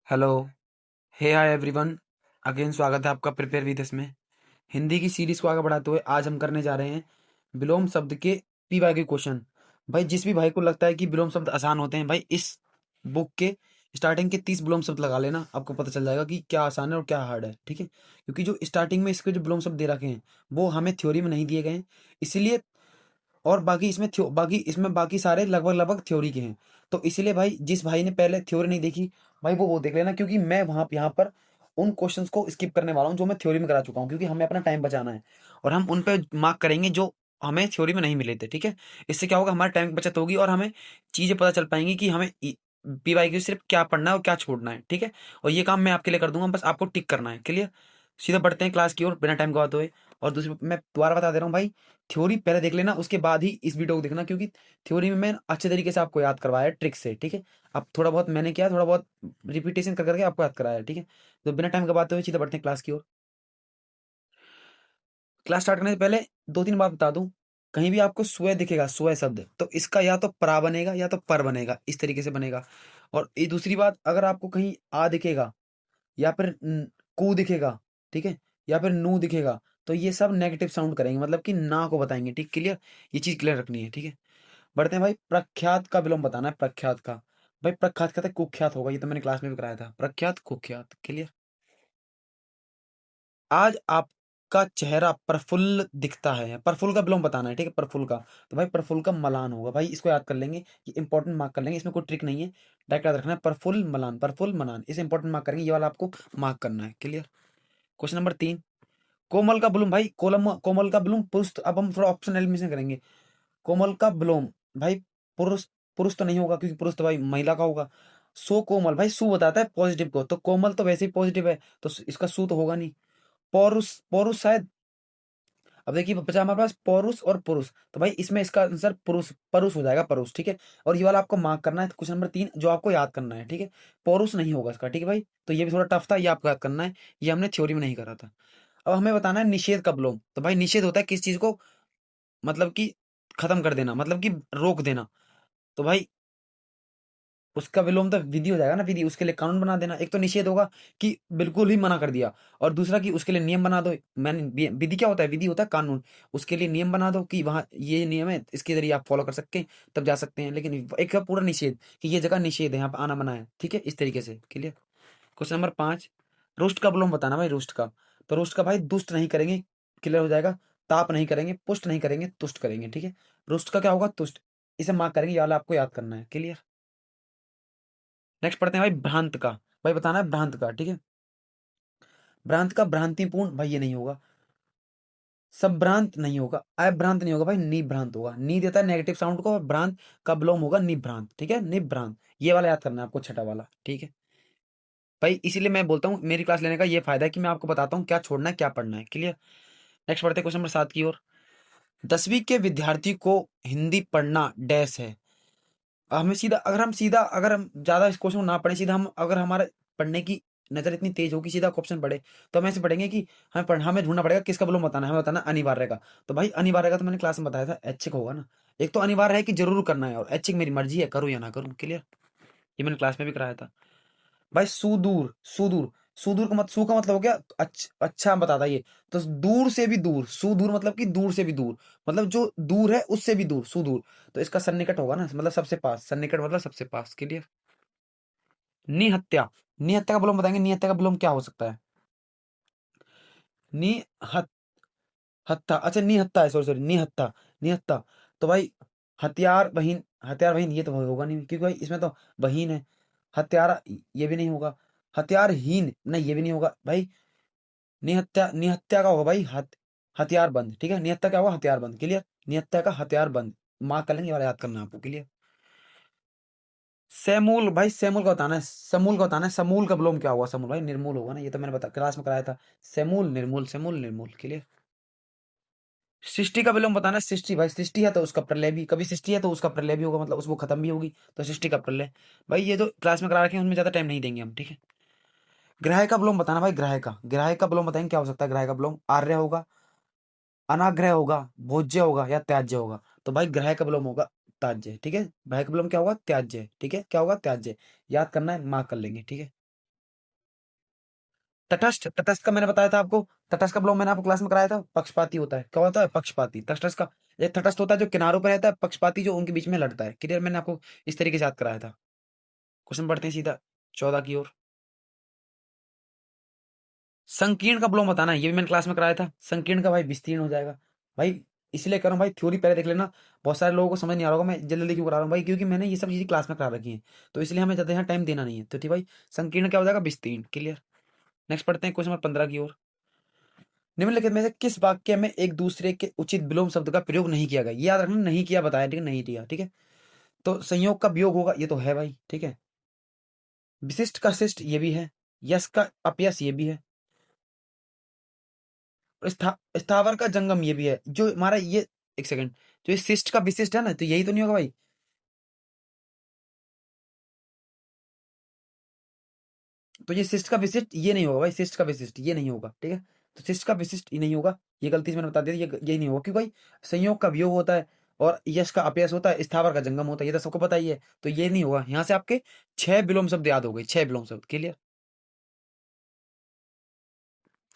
Hello. हे hi everyone. Again स्वागत है आपका प्रिपेयर विद में। हिंदी की सीरीज को आगे बढ़ाते हुए आज हम करने जा रहे हैं विलोम शब्द के पीवाई के क्वेश्चन। भाई जिस भी भाई को लगता है कि विलोम शब्द आसान होते हैं, भाई इस बुक के स्टार्टिंग के 30 विलोम शब्द लगा लेना, आपको पता चल जाएगा कि क्या आसान है और क्या हार्ड है। ठीक है, क्योंकि जो स्टार्टिंग में इसके जो विलोम शब्द दे रखे हैं वो हमें थ्योरी में नहीं दिए गए हैं, इसलिए। और बाकी इसमें बाकी सारे लगभग लगभग थ्योरी के हैं। तो इसीलिए भाई जिस भाई ने पहले थ्योरी नहीं देखी, भाई वो देख लेना, क्योंकि मैं वहाँ यहाँ पर उन क्वेश्चंस को स्किप करने वाला हूँ जो मैं थ्योरी में करा चुका हूँ, क्योंकि हमें अपना टाइम बचाना है। और हम उन पे मार्क करेंगे जो हमें थ्योरी में नहीं मिले थे। ठीक है, इससे क्या होगा, हमारा टाइम की बचत होगी और हमें चीज़ें पता चल पाएंगी कि हमें PYQ सिर्फ क्या पढ़ना है और क्या छोड़ना है। ठीक है, और ये काम मैं आपके लिए कर दूंगा, बस आपको टिक करना है। क्लियर। सीधा बढ़ते हैं क्लास की ओर बिना टाइम गवाते हुए। और दूसरी मैं दोबारा बता दे रहा हूँ भाई, थ्योरी पहले देख लेना, उसके बाद ही इस वीडियो को देखना, क्योंकि थ्योरी में मैं अच्छे तरीके से आपको याद करवाया है ट्रिक से। ठीक है, अब थोड़ा बहुत मैंने किया, थोड़ा बहुत रिपीटेशन कर करके आपको याद कराया है। ठीक है, तो बिना टाइम गवाते हुए सीधा बढ़ते हैं क्लास की ओर। क्लास स्टार्ट करने से पहले दो तीन बात बता दूं। कहीं भी आपको स्वय दिखेगा, स्वय शब्द, तो इसका या तो परा बनेगा या तो पर बनेगा, इस तरीके से बनेगा। और ये दूसरी बात, अगर आपको कहीं आ दिखेगा या फिर कू दिखेगा, ठीक है, या फिर नू दिखेगा, तो ये सब नेगेटिव साउंड करेंगे, मतलब कि ना को बताएंगे। ठीक, क्लियर। ये चीज क्लियर रखनी है। ठीक है, बढ़ते हैं भाई। प्रख्यात का विलोम बताना है, प्रख्यात का। भाई प्रख्यात कहते हैं कुख्यात होगा, ये तो मैंने क्लास में भी कराया था, प्रख्यात कुख्यात। क्लियर। आज आपका चेहरा प्रफुल्ल दिखता है, प्रफुल्ल का विलोम बताना है। ठीक है, प्रफुल्ल का, तो भाई प्रफुल्ल का मलान होगा। भाई इसको याद कर लेंगे, ये इंपॉर्टेंट मार्क कर लेंगे, इसमें कोई ट्रिक नहीं है, डायरेक्ट याद रखना है। प्रफुल्ल मलान, प्रफुल्ल मलान, इसे इंपॉर्टेंट मार्क करेंगे, ये वाला आपको मार्क करना है। क्लियर। क्वेश्चन नंबर 3, कोमल का विलोम। भाई कोमल का विलोम पुरुष। अब हम थोड़ा ऑप्शन एलिमिनेशन करेंगे। कोमल का विलोम, भाई पुरुष। पुरुष तो नहीं होगा, क्योंकि पुरुष तो भाई महिला का होगा। सो कोमल, भाई सु बताता है पॉजिटिव को, तो कोमल तो वैसे ही पॉजिटिव है, तो इसका सु तो होगा नहीं। पौरुष, पौरुष शायद। अब देखिए बचा हमारे पास पौरुष और पुरुष, तो भाई इसमें इसका आंसर पुरुष, परुष हो जाएगा, परुष। ठीक है, और ये वाला आपको मार्क करना है, क्वेश्चन नंबर 3 जो आपको याद करना है। ठीक है, पौरुष नहीं होगा इसका। ठीक है भाई, तो ये भी थोड़ा टफ था, ये आपको याद करना है, ये हमने थ्योरी में नहीं करा था। अब हमें बताना है निषेध का विलोम। तो भाई निषेध होता है किस चीज को, मतलब कि खत्म कर देना, मतलब कि रोक देना। तो भाई उसका विलोम तो विधि हो जाएगा ना, विधि। उसके लिए कानून बना देना। एक तो निषेध होगा कि बिल्कुल ही मना कर दिया, और दूसरा कि उसके लिए नियम बना दो। मैंने विधि क्या होता है, विधि होता है कानून। उसके लिए नियम बना दो कि वहाँ ये नियम है, इसके जरिए आप फॉलो कर सकते हैं, तब जा सकते हैं। लेकिन एक है पूरा निषेध कि ये जगह निषेध है, यहाँ पे आना मना है। ठीक है, इस तरीके से। क्लियर। क्वेश्चन नंबर 5, रुष्ट का विलोम बताना भाई, रुष्ट का। तो रुष्ट का भाई दुष्ट नहीं करेंगे, क्लियर हो जाएगा। ताप नहीं करेंगे, पुष्ट नहीं करेंगे, तुष्ट करेंगे। ठीक है, रुष्ट का क्या होगा, तुष्ट। इसे मार्क करेंगे, ये वाला आपको याद करना है। क्लियर। नेक्स्ट पढ़ते हैं भाई भ्रांत का। भाई बताना है भ्रांत का। ठीक है, भ्रांत का भ्रांतिपूर्ण, भाई ये नहीं होगा। संभ्रांत नहीं होगा, अभ्रांत नहीं होगा भाई, निभ्रांत होगा। नी देता है नेगेटिव साउंड को, और भ्रांत का विलोम होगा निभ्रांत। ठीक है, निभ्रांत, ये वाला याद करना है आपको, छठा वाला। ठीक है भाई, इसीलिए मैं बोलता हूँ मेरी क्लास लेने का ये फायदा है कि मैं आपको बताता हूँ क्या छोड़ना है क्या पढ़ना है। क्लियर। नेक्स्ट पढ़ते हैं क्वेश्चन नंबर 7 की ओर। 10वीं के विद्यार्थी को हिंदी पढ़ना डैश है। हमें सीधा, अगर हम ज्यादा इस क्वेश्चन को ना पढ़े, सीधा हम, अगर हमारे पढ़ने की नजर इतनी तेज होगी, सीधा क्वेश्चन पढ़े, तो हम ऐसे पढ़ेंगे कि हमें ढूंढना पड़ेगा किसका विलोम बताना है, हमें बताना अनिवार्य का। तो भाई अनिवार्य का तो मैंने क्लास में बताया था, ऐच्छिक होगा ना। एक तो अनिवार्य है कि जरूर करना है, और ऐच्छिक मेरी मर्जी है, करूँ या ना करूँ। क्लियर, ये मैंने क्लास में भी कराया था। भाई सुदूर, सुदूर, सुदूर का मत, सु का मतलब हो गया अच्छा बताता ये। तो दूर से भी दूर, सुदूर मतलब कि दूर से भी दूर, मतलब जो दूर है उससे भी दूर, सुदूर। तो इसका सन्निकट होगा ना, मतलब सबसे पास, सन्निकट मतलब सबसे पास। क्लियर। निहत्या, निहत्या का विलोम बताएंगे, निहत्या का विलोम क्या हो सकता है। निहत हत्ता, अच्छा निहत्ता है, सॉरी सॉरी, निहत्ता, निहत्ता। तो भाई हथियार बहिन, हथियार बहिन ये तो होगा नहीं, क्योंकि भाई इसमें तो बहिन है। हत्यारा, ये भी नहीं होगा। हथियारहीन, नहीं ये भी नहीं होगा भाई। निहत्या, निहत्या का होगा भाई हथियार बंद। ठीक है, निहत्या क्या होगा, हथियार बंद। क्लियर, निहत्या का हथियार बंद, मार्क कर लेंगे, वाला याद करना है आपको। क्लियर। सेमूल, भाई सेमूल का बताना है, समूल का बताना है। समूल का विलोम क्या होगा, समूल भाई निर्मूल होगा ना, ये तो मैंने बता क्लास में कराया था। सेमूल निर्मूल, सेमूल निर्मूल। क्लियर। सृष्टि का विलोम बताना है, सृष्टि। भाई सृष्टि है तो उसका प्रलय भी, कभी सृष्टि है तो उसका प्रलय भी होगा, मतलब उसको खत्म भी होगी, तो सृष्टि का प्रलय। भाई ये तो क्लास में करा रखे हैं, उनमें ज्यादा टाइम नहीं देंगे हम। ठीक है, ग्राह का विलोम बताना भाई, ग्राह का, ग्राह का विलोम बताएंगे क्या हो सकता है। ग्राह का विलोम आर्य होगा, अनाग्रह होगा, भोज्य होगा, या त्याज्य होगा। तो भाई ग्रह का विलोम होगा त्याज्य। ठीक है, ग्रह का विलोम क्या होगा, त्याज्य। ठीक है, क्या होगा, त्याज्य। याद करना है, मार्क कर लेंगे। ठीक है, तटस्थ, तटस्थ का मैंने बताया था आपको। तटस्थ का विलोम मैंने आपको क्लास में कराया था, पक्षपाती होता है। क्या होता है? पक्षपाती। तटस्थ का एक तटस्थ होता है जो किनारों पर रहता है, पक्षपाती जो उनके बीच में लड़ता है। क्लियर? मैंने आपको इस तरीके से याद कराया था। क्वेश्चन बढ़ते हैं सीधा 14 की ओर। संकीर्ण का विलोम बताना है, ये भी मैंने क्लास में कराया था। संकीर्ण का भाई विस्तीर्ण हो जाएगा भाई। इसलिए कर रहा हूँ भाई, थ्योरी पहले देख लेना। बहुत सारे लोगों को समझ नहीं आ रहा होगा मैं जल्दी जल्दी क्यों करा रहा हूँ भाई, क्योंकि मैंने ये सब चीजें क्लास में करा रखी हैं, तो इसलिए हमें ज्यादा यहाँ टाइम देना नहीं है। तो ठीक भाई, संकीर्ण क्या हो जाएगा? विस्तीर्ण। क्लियर? नेक्स्ट पढ़ते हैं क्वेश्चन नंबर 15 की ओर। निम्नलिखित में से किस वाक्य में एक दूसरे के उचित विलोम शब्द का प्रयोग नहीं किया गया? ये याद रखना, नहीं किया बताया, ठीक है? नहीं किया, ठीक है? तो संयोग का वियोग होगा, ये तो है भाई, ठीक है? विशिष्ट का शिष्ट, ये भी है। यश का अपयश, ये भी है। स्थावर का जंगम, ये भी है। जो हमारा ये, एक सेकंड, जो ये शिष्ट का विशिष्ट है ना, तो यही तो नहीं होगा भाई? तो ये शिष्ट का विशिष्ट ये नहीं होगा भाई, शिष्ट का विशिष्ट ये नहीं होगा, ठीक है? तो शिष्ट का विशिष्ट ये नहीं होगा। ये गलती से मैंने बता दिया, ये नहीं होगा, क्यों भाई? संयोग का वियोग होता है और यश का अपयश होता है, स्थावर का जंगम होता है, ये तो सबको पता ही है। तो ये नहीं होगा। यहाँ से आपके 6 विलोम शब्द याद हो गए, 6 विलोम शब्द। क्लियर?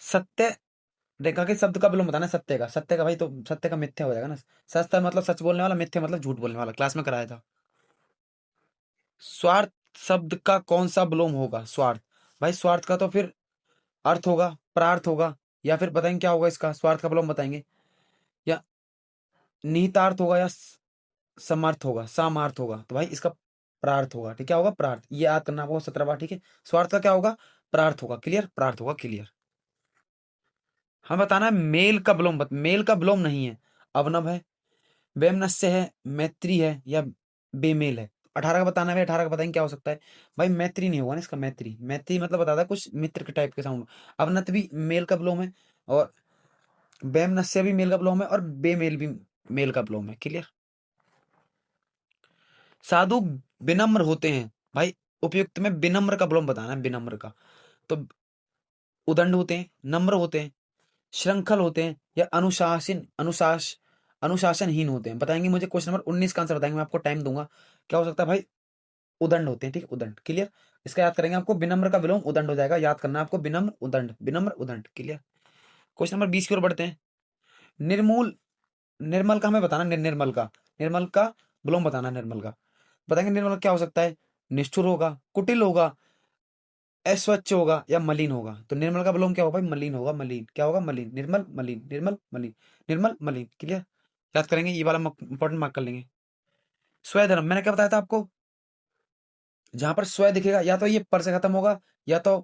सत्य, देखा कि शब्द का विलोम बताना है सत्य का। सत्य का भाई, तो सत्य का मिथ्या हो जाएगा ना। सत्य मतलब सच बोलने वाला, मिथ्या मतलब झूठ बोलने वाला, क्लास में कराया था। स्वार्थ शब्द का कौन सा विलोम होगा? स्वार्थ, भाई स्वार्थ का तो फिर अर्थ होगा, प्रार्थ होगा, या फिर बताएंगे क्या होगा इसका? स्वार्थ का विलोम बताएंगे, या निहितार्थ होगा, या समर्थ होगा, सामार्थ होगा। तो भाई इसका प्रार्थ होगा, ठीक? क्या होगा? प्रार्थ। ये याद करना आपको 17 बार, ठीक है? स्वार्थ का क्या होगा? प्रार्थ होगा। क्लियर? प्रार्थ होगा। क्लियर? हमें बताना है मेल का विलोम। मेल का विलोम नहीं है, अवनव है, वैमनस्य है, मैत्री है, या बेमेल है। 18 का बताना है भाई। 18 का बताएंगे क्या हो सकता है? भाई मैत्री नहीं होगा ना इसका। मैत्री, मैत्री मतलब बताता है कुछ मित्र के टाइप के साउंड। अवनत भी मेल का विलोम है, और वैमनस्य भी मेल का विलोम है, और बेमेल भी मेल का विलोम है। क्लियर? साधु विनम्र होते हैं भाई। उपयुक्त में विनम्र का विलोम बताना है, विनम्र का। तो उदंड होते हैं, नम्र होते हैं, श्रृंखल होते हैं, या अनुशासनहीन होते हैं। बताएंगे मुझे। क्वेश्चन नंबर 19 का आंसर बताएंगे, मैं आपको टाइम दूंगा। क्या हो सकता है भाई? उदंड होते हैं, ठीक है? उदंड। क्लियर? इसका याद करेंगे आपको, विनम्र का विलोम उदंड हो जाएगा। याद करना है आपको, विनम्र उदंड, विनम्र उदंड। क्लियर? क्वेश्चन नंबर 20 की ओर बढ़ते हैं। निर्मूल, निर्मल का हमें बताना, निर्मल का, निर्मल का विलोम बताना, निर्मल का। बताएंगे निर्मल क्या हो सकता है? निष्ठुर होगा, कुटिल होगा, अस्वच्छ होगा, या मलिन होगा। तो निर्मल का विलोम क्या होगा भाई? मलिन होगा। मलिन क्या होगा? मलिन। निर्मल मलिन, निर्मल मलिन, निर्मल मलिन। क्लियर? याद करेंगे, ये वाला इंपॉर्टेंट मार्क कर लेंगे। स्वधर्म, मैंने क्या बताया था आपको? जहां पर स्व दिखेगा, या तो ये पर से खत्म होगा, या तो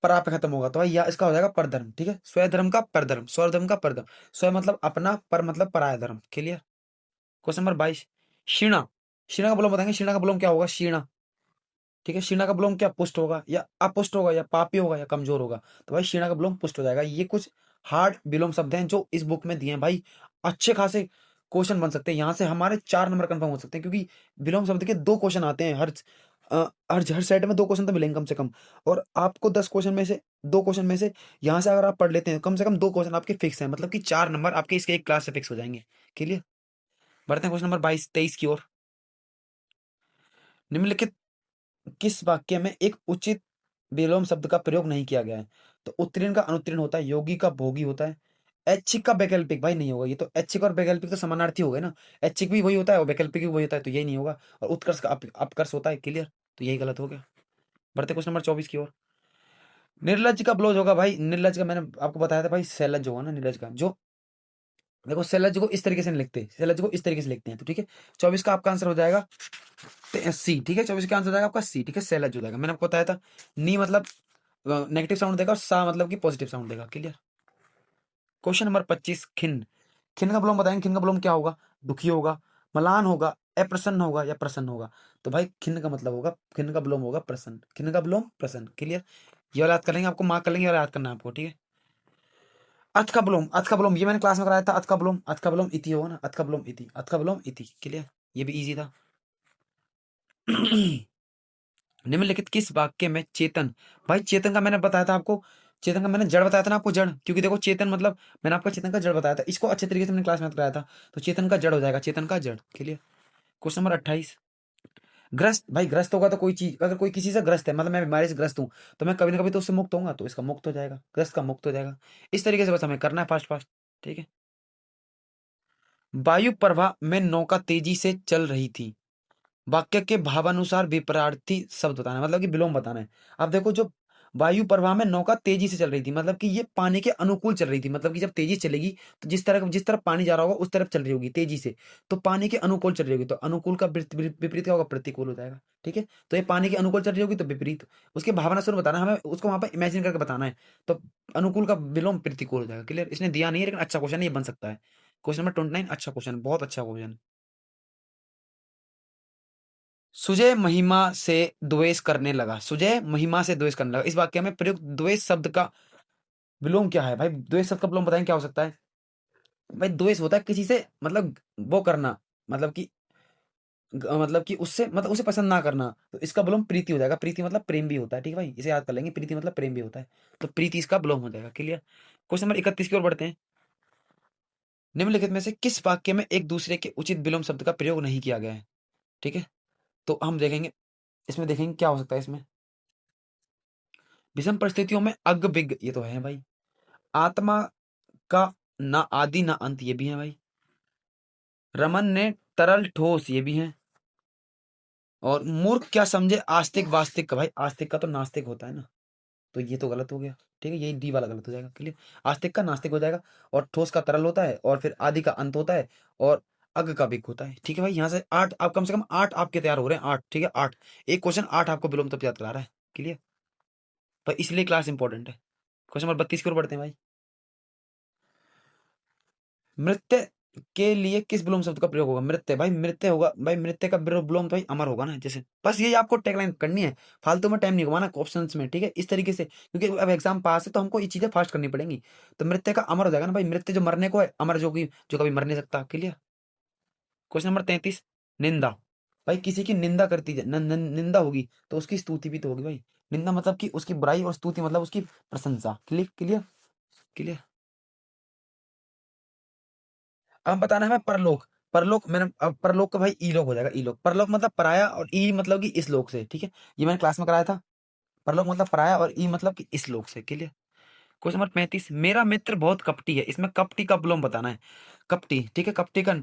परा पे खत्म होगा। तो भाई या इसका हो जाएगा परधर्म, ठीक है? स्वधर्म का परधर्म, स्वधर्म का परधर्म। स्व मतलब अपना, पर मतलब पराया धर्म। क्लियर? Question number 22। शीणा, शीणा का विलोम बताएंगे। शीणा का विलोम क्या होगा? शीणा, ठीक है? शीणा का विलोम क्या? पुष्ट होगा, या अपुष्ट होगा, या पापी होगा, या कमजोर होगा। तो भाई शीणा का विलोम पुष्ट हो जाएगा। ये कुछ हार्ड विलोम शब्द हैं जो इस बुक में दिए हैं भाई। अच्छे खासे क्वेश्चन बन सकते हैं यहाँ से, हमारे 4 नंबर कंफर्म हो सकते हैं, क्योंकि विलोम शब्द के 2 क्वेश्चन आते हैं हर सेट में। 2 क्वेश्चन तो मिलेंगे कम से कम। और आपको 10 क्वेश्चन में से 2 क्वेश्चन में से यहाँ से अगर आप पढ़ लेते हैं, कम से कम 2 क्वेश्चन आपके फिक्स हैं, मतलब कि 4 नंबर आपके इसके एक क्लास से फिक्स हो जाएंगे। क्लियर? बढ़ते हैं क्वेश्चन नंबर 22-23 की ओर। निम्नलिखित किस वाक्य में एक उचित विलोम शब्द का प्रयोग नहीं किया गया है? तो उत्तीर्ण का अनुत्तीर्ण होता है, योगी का भोगी होता है, ऐच्छिक का वैकल्पिक भाई नहीं होगा। ये तो ऐच्छिक और वैकल्पिक तो समानार्थी हो गए ना। ऐच्छिक भी वही होता है और वैकल्पिक भी वही होता है, तो यही नहीं होगा। और उत्कर्ष का अपकर्ष होता है। क्लियर? तो यही गलत हो गया। बढ़ते क्वेश्चन नंबर 24 की ओर। निर्लज का ब्लोज होगा भाई। निर्लज का मैंने आपको बताया था भाई, सैलज होगा ना निर्लज का। जो देखो, सैलज को इस तरीके से नहीं लिखते, सैलज को इस तरीके से लिखते हैं। तो ठीक है, 24 का आपका आंसर हो जाएगा सी, ठीक है? 24 का आंसर हो जाएगा आपका सी, ठीक है? सैलज हो जाएगा। मैंने आपको बताया था, नी मतलब नेगेटिव साउंड देगा, और सा मतलब कि पॉजिटिव साउंड देगा। क्लियर? Question number 25। खिन्न, खिन्न का विलोम बताएंगे। खिन्न का विलोम क्या होगा? दुखी होगा, मलान होगा, अप्रसन्न होगा, या प्रसन्न होगा। तो भाई खिन्न का मतलब होगा, खिन्न का विलोम होगा प्रसन्न। खिन्न का विलोम प्रसन्न। क्लियर? ये वाला याद कर लेंगे, आपको मार्क कर लेंगे, ये वाला याद करना है आपको, ठीक है? अथ का विलोम, अथ का विलोम ये मैंने क्लास में कराया था। अथ का विलोम, अथ का विलोम इति होगा ना। अथ का विलोम इति, अथ का विलोम इति। क्लियर? ये भी इजी था। निम्नलिखित किस वाक्य में चेतन, भाई चेतन का मैंने बताया था आपको, चेतन का मैंने जड़ बताया था ना आपको, जड़। क्योंकि देखो चेतन मतलब मैंने आपको चेतन का जड़ बताया था, इसको अच्छे तरीके से मैंने क्लास में कराया था। तो चेतन का जड़ हो जाएगा, चेतन का जड़। क्लियर? Question number 28। ग्रस्त भाई, ग्रस्त होगा तो कोई चीज, अगर कोई किसी से ग्रस्त है, मतलब मैं बीमारी से ग्रस्त हूँ, तो मैं कभी ना कभी तो उससे मुक्त होऊंगा, तो इसका मुक्त हो जाएगा, ग्रस्त का मुक्त हो जाएगा। इस तरीके से बस हमें करना है फास्ट फास्ट। ठीक है। वायु प्रवाह में नौका तेजी से चल रही थी, वाक्य के भावानुसार विपरीतार्थी शब्द बताना है, मतलब कि विलोम बताना है। अब देखो, जो वायु प्रवाह में नौका तेजी से चल रही थी, मतलब कि ये पानी के अनुकूल चल रही थी, मतलब कि जब तेजी से चलेगी तो जिस तरफ पानी जा रहा होगा उस तरफ चल रही होगी तेजी से, तो पानी के अनुकूल चल रही होगी, तो अनुकूल का विपरीत क्या होगा, प्रतिकूल हो जाएगा। ठीक है। तो ये पानी के अनुकूल चल रही होगी तो विपरीत, उसके भावना स्वरूप बताना है, हमें उसको वहां पर इमेजिन करके बताना है। तो अनुकूल का विलोम प्रतिकूल हो जाएगा। क्लियर। इसने दिया नहीं है, लेकिन अच्छा क्वेश्चन ये बन सकता है। क्वेश्चन नंबर 29 अच्छा क्वेश्चन, बहुत अच्छा क्वेश्चन। सुजय महिमा से द्वेष करने लगा, सुजय महिमा से द्वेष करने लगा, इस वाक्य में प्रयुक्त द्वेष शब्द का विलोम क्या है भाई? द्वेष शब्द का विलोम बताएं क्या हो सकता है? भाई द्वेष होता है किसी से, मतलब वो करना, मतलब कि मतलब कि उससे, मतलब उसे पसंद ना करना, तो इसका विलोम प्रीति हो जाएगा। प्रीति मतलब प्रेम भी होता है। ठीक है भाई, इसे याद कर लेंगे, प्रीति मतलब प्रेम भी होता है, तो प्रीति इसका विलोम हो जाएगा। क्लियर। क्वेश्चन नंबर 31 की ओर बढ़ते हैं। निम्नलिखित में से किस वाक्य में एक दूसरे के उचित विलोम शब्द का प्रयोग नहीं किया गया है? ठीक है। तो हम देखेंगे, इसमें देखेंगे क्या हो सकता है इसमें। विषम परिस्थितियों में अग बिग, ये तो है भाई। आत्मा का ना आदि ना अंत, ये भी है भाई। रमन ने तरल ठोस, ये भी है। और मूर्ख क्या समझे आस्तिक वास्तिक का, भाई आस्तिक का तो नास्तिक होता है ना, तो ये तो गलत हो गया। ठीक है, यही डी वाला गलत हो जाएगा। क्लियर। आस्तिक का नास्तिक हो जाएगा, और ठोस का तरल होता है, और फिर आदि का अंत होता है, और अग का बिग होता है। ठीक है भाई, यहाँ से 8, आप कम से कम 8 आपके तैयार हो रहे हैं, 8। ठीक है, 8, एक क्वेश्चन 8 आपको विलोम तब याद करा रहा है। क्लियर। पर इसलिए क्लास इंपॉर्टेंट है। क्वेश्चन नंबर 32 की ओर बढ़ते हैं भाई। नृत्य के लिए किस विलोम शब्द का प्रयोग होगा? नृत्य भाई, नृत्य होगा भाई, नृत्य का विलोम तो भाई अमर होगा ना, जैसे बस ये आपको टैगलाइन करनी है, फालतू में टाइम नहीं घुमाना ऑप्शंस में। ठीक है, इस तरीके से, क्योंकि अब एग्जाम पास है तो हमको ये चीजें फास्ट करनी पड़ेंगी। तो नृत्य का अमर हो जाएगा ना भाई, नृत्य जो मरने को है, अमर जो कभी मर नहीं सकता। क्लियर। Question number 33। निंदा भाई, किसी की निंदा करती है, निंदा होगी तो उसकी स्तुति भी तो होगी भाई। निंदा मतलब कि उसकी बुराई, और स्तुति मतलब उसकी प्रशंसा। Clear clear clear. अब बताना है हमें परलोक। परलोक मैंने, अब परलोक का भाई ईलोक हो जाएगा, ईलोक। परलोक मतलब पराया, और ई मतलब कि इस लोक से। ठीक है, ये मैंने क्लास में कराया था। परलोक मतलब पराया, और ई मतलब कि इस लोक से। क्लियर। Question number 35। मेरा मित्र बहुत कपटी है, इसमें कपटी का विलोम बताना है। कपटी, ठीक है, कपटी का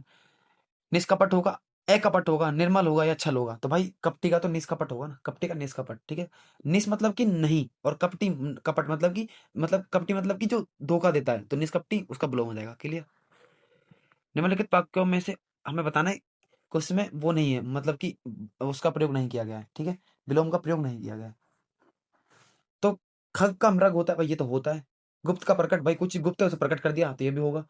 निष्कपट होगा, अकपट होगा, निर्मल होगा, या छल होगा? तो भाई कपटी का तो निष्कपट होगा ना, कपटी का निष्कपट। ठीक है। निस मतलब कि नहीं, और कपटी, कपट मतलब कि, मतलब कपटी मतलब कि जो धोखा देता है, तो निष्कपटी उसका विलोम हो जाएगा। क्लियर। निम्नलिखित वाक्यों में से हमें बताना है कि उसमें वो नहीं है, मतलब कि उसका प्रयोग नहीं किया गया है। ठीक है, विलोम का प्रयोग नहीं किया गया है। तो खग का मृग होता है भाई, ये तो होता है। गुप्त का प्रकट, भाई कुछ गुप्त है उसे प्रकट कर दिया, तो ये भी होगा।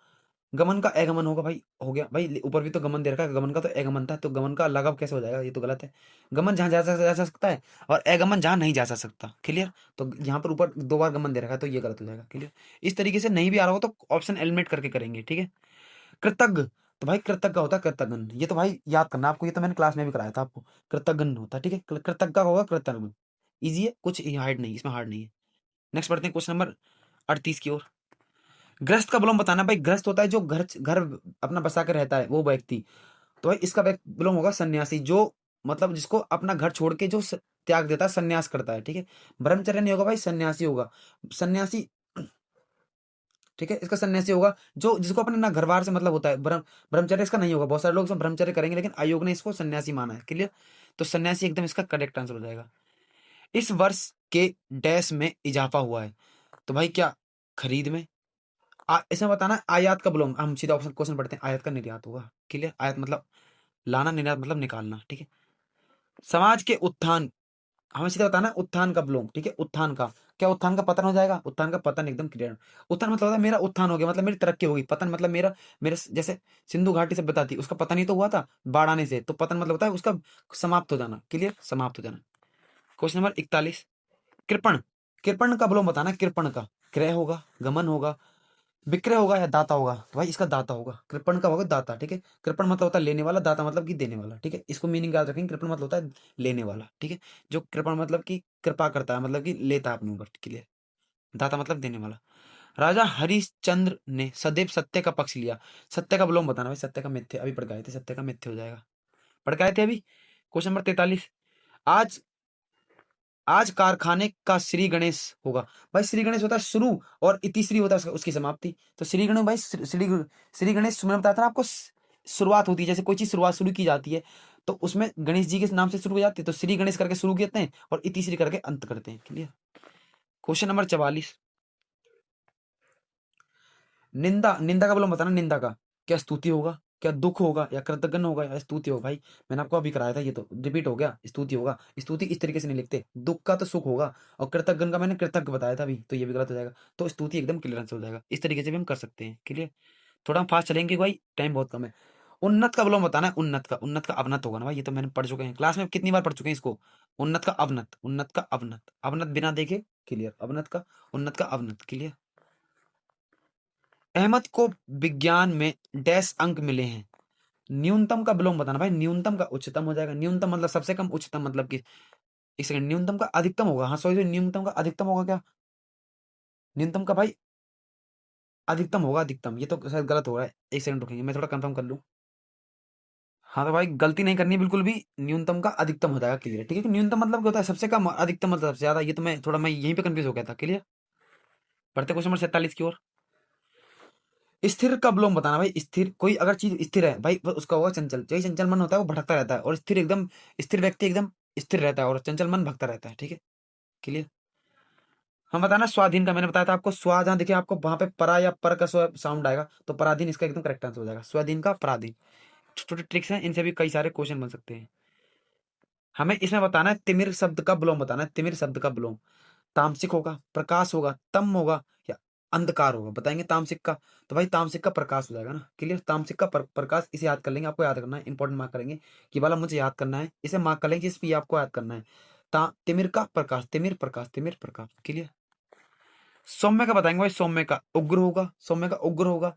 गमन का एगमन होगा भाई, हो गया भाई, ऊपर भी तो गमन दे रखा है, गमन का तो एगमन था, तो गमन का लगाव कैसे हो जाएगा? ये तो गलत है। गमन जहां जा सकता है, और एगमन जहां नहीं जा सकता। क्लियर। तो यहाँ पर ऊपर 2 बार गमन दे रखा है, तो ये गलत हो जाएगा। क्लियर। इस तरीके से नहीं भी आ रहा हो तो ऑप्शन एलिमिनेट करके करेंगे। ठीक है। कृतज्ञ, तो भाई कृतज्ञ होता है कृतज्ञ, ये तो भाई याद करना आपको, ये तो मैंने क्लास में भी कराया था आपको। कृतज्ञ होता है। ठीक है, कृतज्ञ का होगा कृतज्ञ। इजी है, कुछ हार्ड नहीं, इसमें हार्ड नहीं है। नेक्स्ट बढ़ते हैं क्वेश्चन नंबर 38 की ओर। ग्रस्त का विलोम बताना भाई। ग्रस्त होता है जो घर घर अपना बसा के रहता है, वो व्यक्ति। तो भाई इसका विलोम होगा सन्यासी, जो मतलब जिसको अपना घर छोड़ के जो त्याग देता है, सन्यास करता है। ठीक है। ब्रह्मचर्य नहीं होगा भाई, सन्यासी होगा। सन्यासी, ठीक है, इसका सन्यासी होगा जो, जिसको अपने ना घर बार से मतलब होता है। ब्रह्मचर्य इसका नहीं होगा, बहुत सारे लोग इसमें ब्रह्मचर्य करेंगे, लेकिन आयोग ने इसको सन्यासी माना है। क्लियर। तो सन्यासी एकदम इसका करेक्ट आंसर हो जाएगा। इस वर्ष के डैश में इजाफा हुआ है, तो भाई क्या, खरीद में। इसमें बताना है आयात का विलोम, हम सीधा ऑप्शन क्वेश्चन पढ़ते हैं। आयात का निर्यात होगा। क्लियर। आयात मतलब लाना, निर्यात मतलब निकालना। ठीक है। समाज के उत्थान, हमें सीधा बताना है उत्थान का विलोम। ठीक है, उत्थान का क्या, उत्थान का पतन हो जाएगा। उत्थान का पतन एकदम क्लियर। उत्थान मतलब होता है मेरा उत्थान हो गया, मतलब मेरी तरक्की होगी। पतन मतलब मेरा, मेरे जैसे सिंधु घाटी से बताती, उसका पतन ही तो हुआ था बाढ़ आने से, तो पतन मतलब होता है उसका समाप्त हो जाना। क्लियर, समाप्त हो जाना। Question number 41। कृपण, कृपण का विलोम बताना। कृपण का क्रय होगा, गमन होगा, विक्रय होगा, या दाता होगा? तो भाई इसका दाता होगा, कृपण का होगा दाता। ठीक है। कृपण मतलब होता है लेने वाला, दाता मतलब कि देने वाला। ठीक है, इसको मीनिंग याद रखेंगे। कृपण मतलब होता है लेने वाला। ठीक है, जो कृपण मतलब कि कृपा करता है, मतलब कि लेता है अपने ऊपर। क्लियर। दाता मतलब देने वाला। राजा हरिश्चंद्र ने सदैव सत्य का पक्ष लिया। सत्य का विलोम बताना भाई। सत्य का मिथ्य, अभी पढ़ के आए थे, सत्य का मिथ्य हो जाएगा। पढ़ के आए थे अभी। क्वेश्चन नंबर 43, आज आज कारखाने का श्री गणेश होगा। भाई श्री गणेश होता है शुरू और इति श्री होता है उसकी समाप्ति। तो श्री गणेश भाई श्री गणेश मैंने बताया था ना आपको, शुरुआत होती है, जैसे कोई चीज शुरुआत शुरू की जाती है तो उसमें गणेश जी के नाम से शुरू हो जाती है, तो श्री गणेश करके शुरू करते हैं और इति श्री करके अंत करते हैं। क्लियर। क्वेश्चन नंबर 44, निंदा, निंदा का बोलो बताना। निंदा का क्या स्तुति होगा, क्या दुख होगा, या कृतज्ञ होगा, या स्तुति होगा। भाई मैंने आपको अभी कराया था, ये तो रिपीट हो गया। स्तुति होगा, स्तुति इस तरीके से नहीं लिखते, दुख का तो सुख होगा, और कृतज्ञ का मैंने कृतज्ञ बताया था अभी, तो ये भी गलत हो जाएगा। तो स्तुति एकदम क्लियर आंसर हो जाएगा। इस तरीके से भी हम कर सकते हैं। क्लियर। थोड़ा हम फास्ट चलेंगे भाई, टाइम बहुत कम है। उन्नत का विलोम बताना है। उन्नत का, उन्नत का अवनत होगा ना भाई, ये तो मैंने पढ़ चुके हैं क्लास में, कितनी बार पढ़ चुके हैं इसको। उन्नत का अवनत, उन्नत का अवनत, अवनत बिना देखे क्लियर, अवनत का, उन्नत का अवनत। क्लियर। अहमद को विज्ञान में डैश अंक मिले हैं। न्यूनतम का विलोम बताना भाई। न्यूनतम का उच्चतम हो जाएगा। न्यूनतम मतलब सबसे कम, उच्चतम मतलब कि, एक सेकंड, न्यूनतम का अधिकतम होगा। हाँ सॉरी, न्यूनतम का अधिकतम होगा क्या, न्यूनतम का भाई अधिकतम होगा, अधिकतम। ये तो शायद गलत हो रहा है, एक सेकंड रुकेंगे, मैं थोड़ा कंफर्म कर लूँ। हाँ तो भाई गलती नहीं करनी बिल्कुल भी, न्यूनतम का अधिकतम हो जाएगा। क्लियर। ठीक है, न्यूनतम मतलब क्या होता है, सबसे कम, अधिकतम मतलब सबसे ज्यादा। ये तो मैं यहीं पे कंफ्यूज हो गया था। क्लियर। बढ़ते क्वेश्चन नंबर 47 की ओर। स्थिर का विलोम बताना भाई। स्थिर, कोई अगर चीज स्थिर है भाई उसका होगा चंचल। जो चंचल मन होता है वो भटकता रहता है, और स्थिर एकदम, स्थिर व्यक्ति एकदम स्थिर रहता है, और चंचल मन भटकता रहता है। ठीक है। क्लियर। हम बताना स्वाधीन का, मैंने बताया था आपको, स्वा जहां देखिए आपको वहां पे परा या पर का साउंड आएगा, तो पराधीन इसका एकदम करेक्ट आंसर हो जाएगा। स्वाधीन का पराधीन। छोटे छोटे ट्रिक्स हैं, इनसे भी कई सारे क्वेश्चन बन सकते हैं। हमें इसमें बताना है तिमिर शब्द का विलोम बताना है। तिमिर शब्द का विलोम तामसिक होगा, प्रकाश होगा, तम होगा, या अंधकार होगा। बताएंगे तामसिक का, तो भाई तामसिक का प्रकाश हो जाएगा ना। क्लियर। तामसिक का प्रकाश, इसे याद कर लेंगे, आपको याद करना है, इंपॉर्टेंट मार्क करेंगे कि वाला मुझे याद करना है, इसे मार्क कर लेंगे, इस पे आपको याद करना है। तिमिर का प्रकाश, तिमिर प्रकाश, तिमिर प्रकाश। क्लियर। सौम्य का बताएंगे भाई। सौम्य का उग्र होगा, सौम्य का उग्र होगा,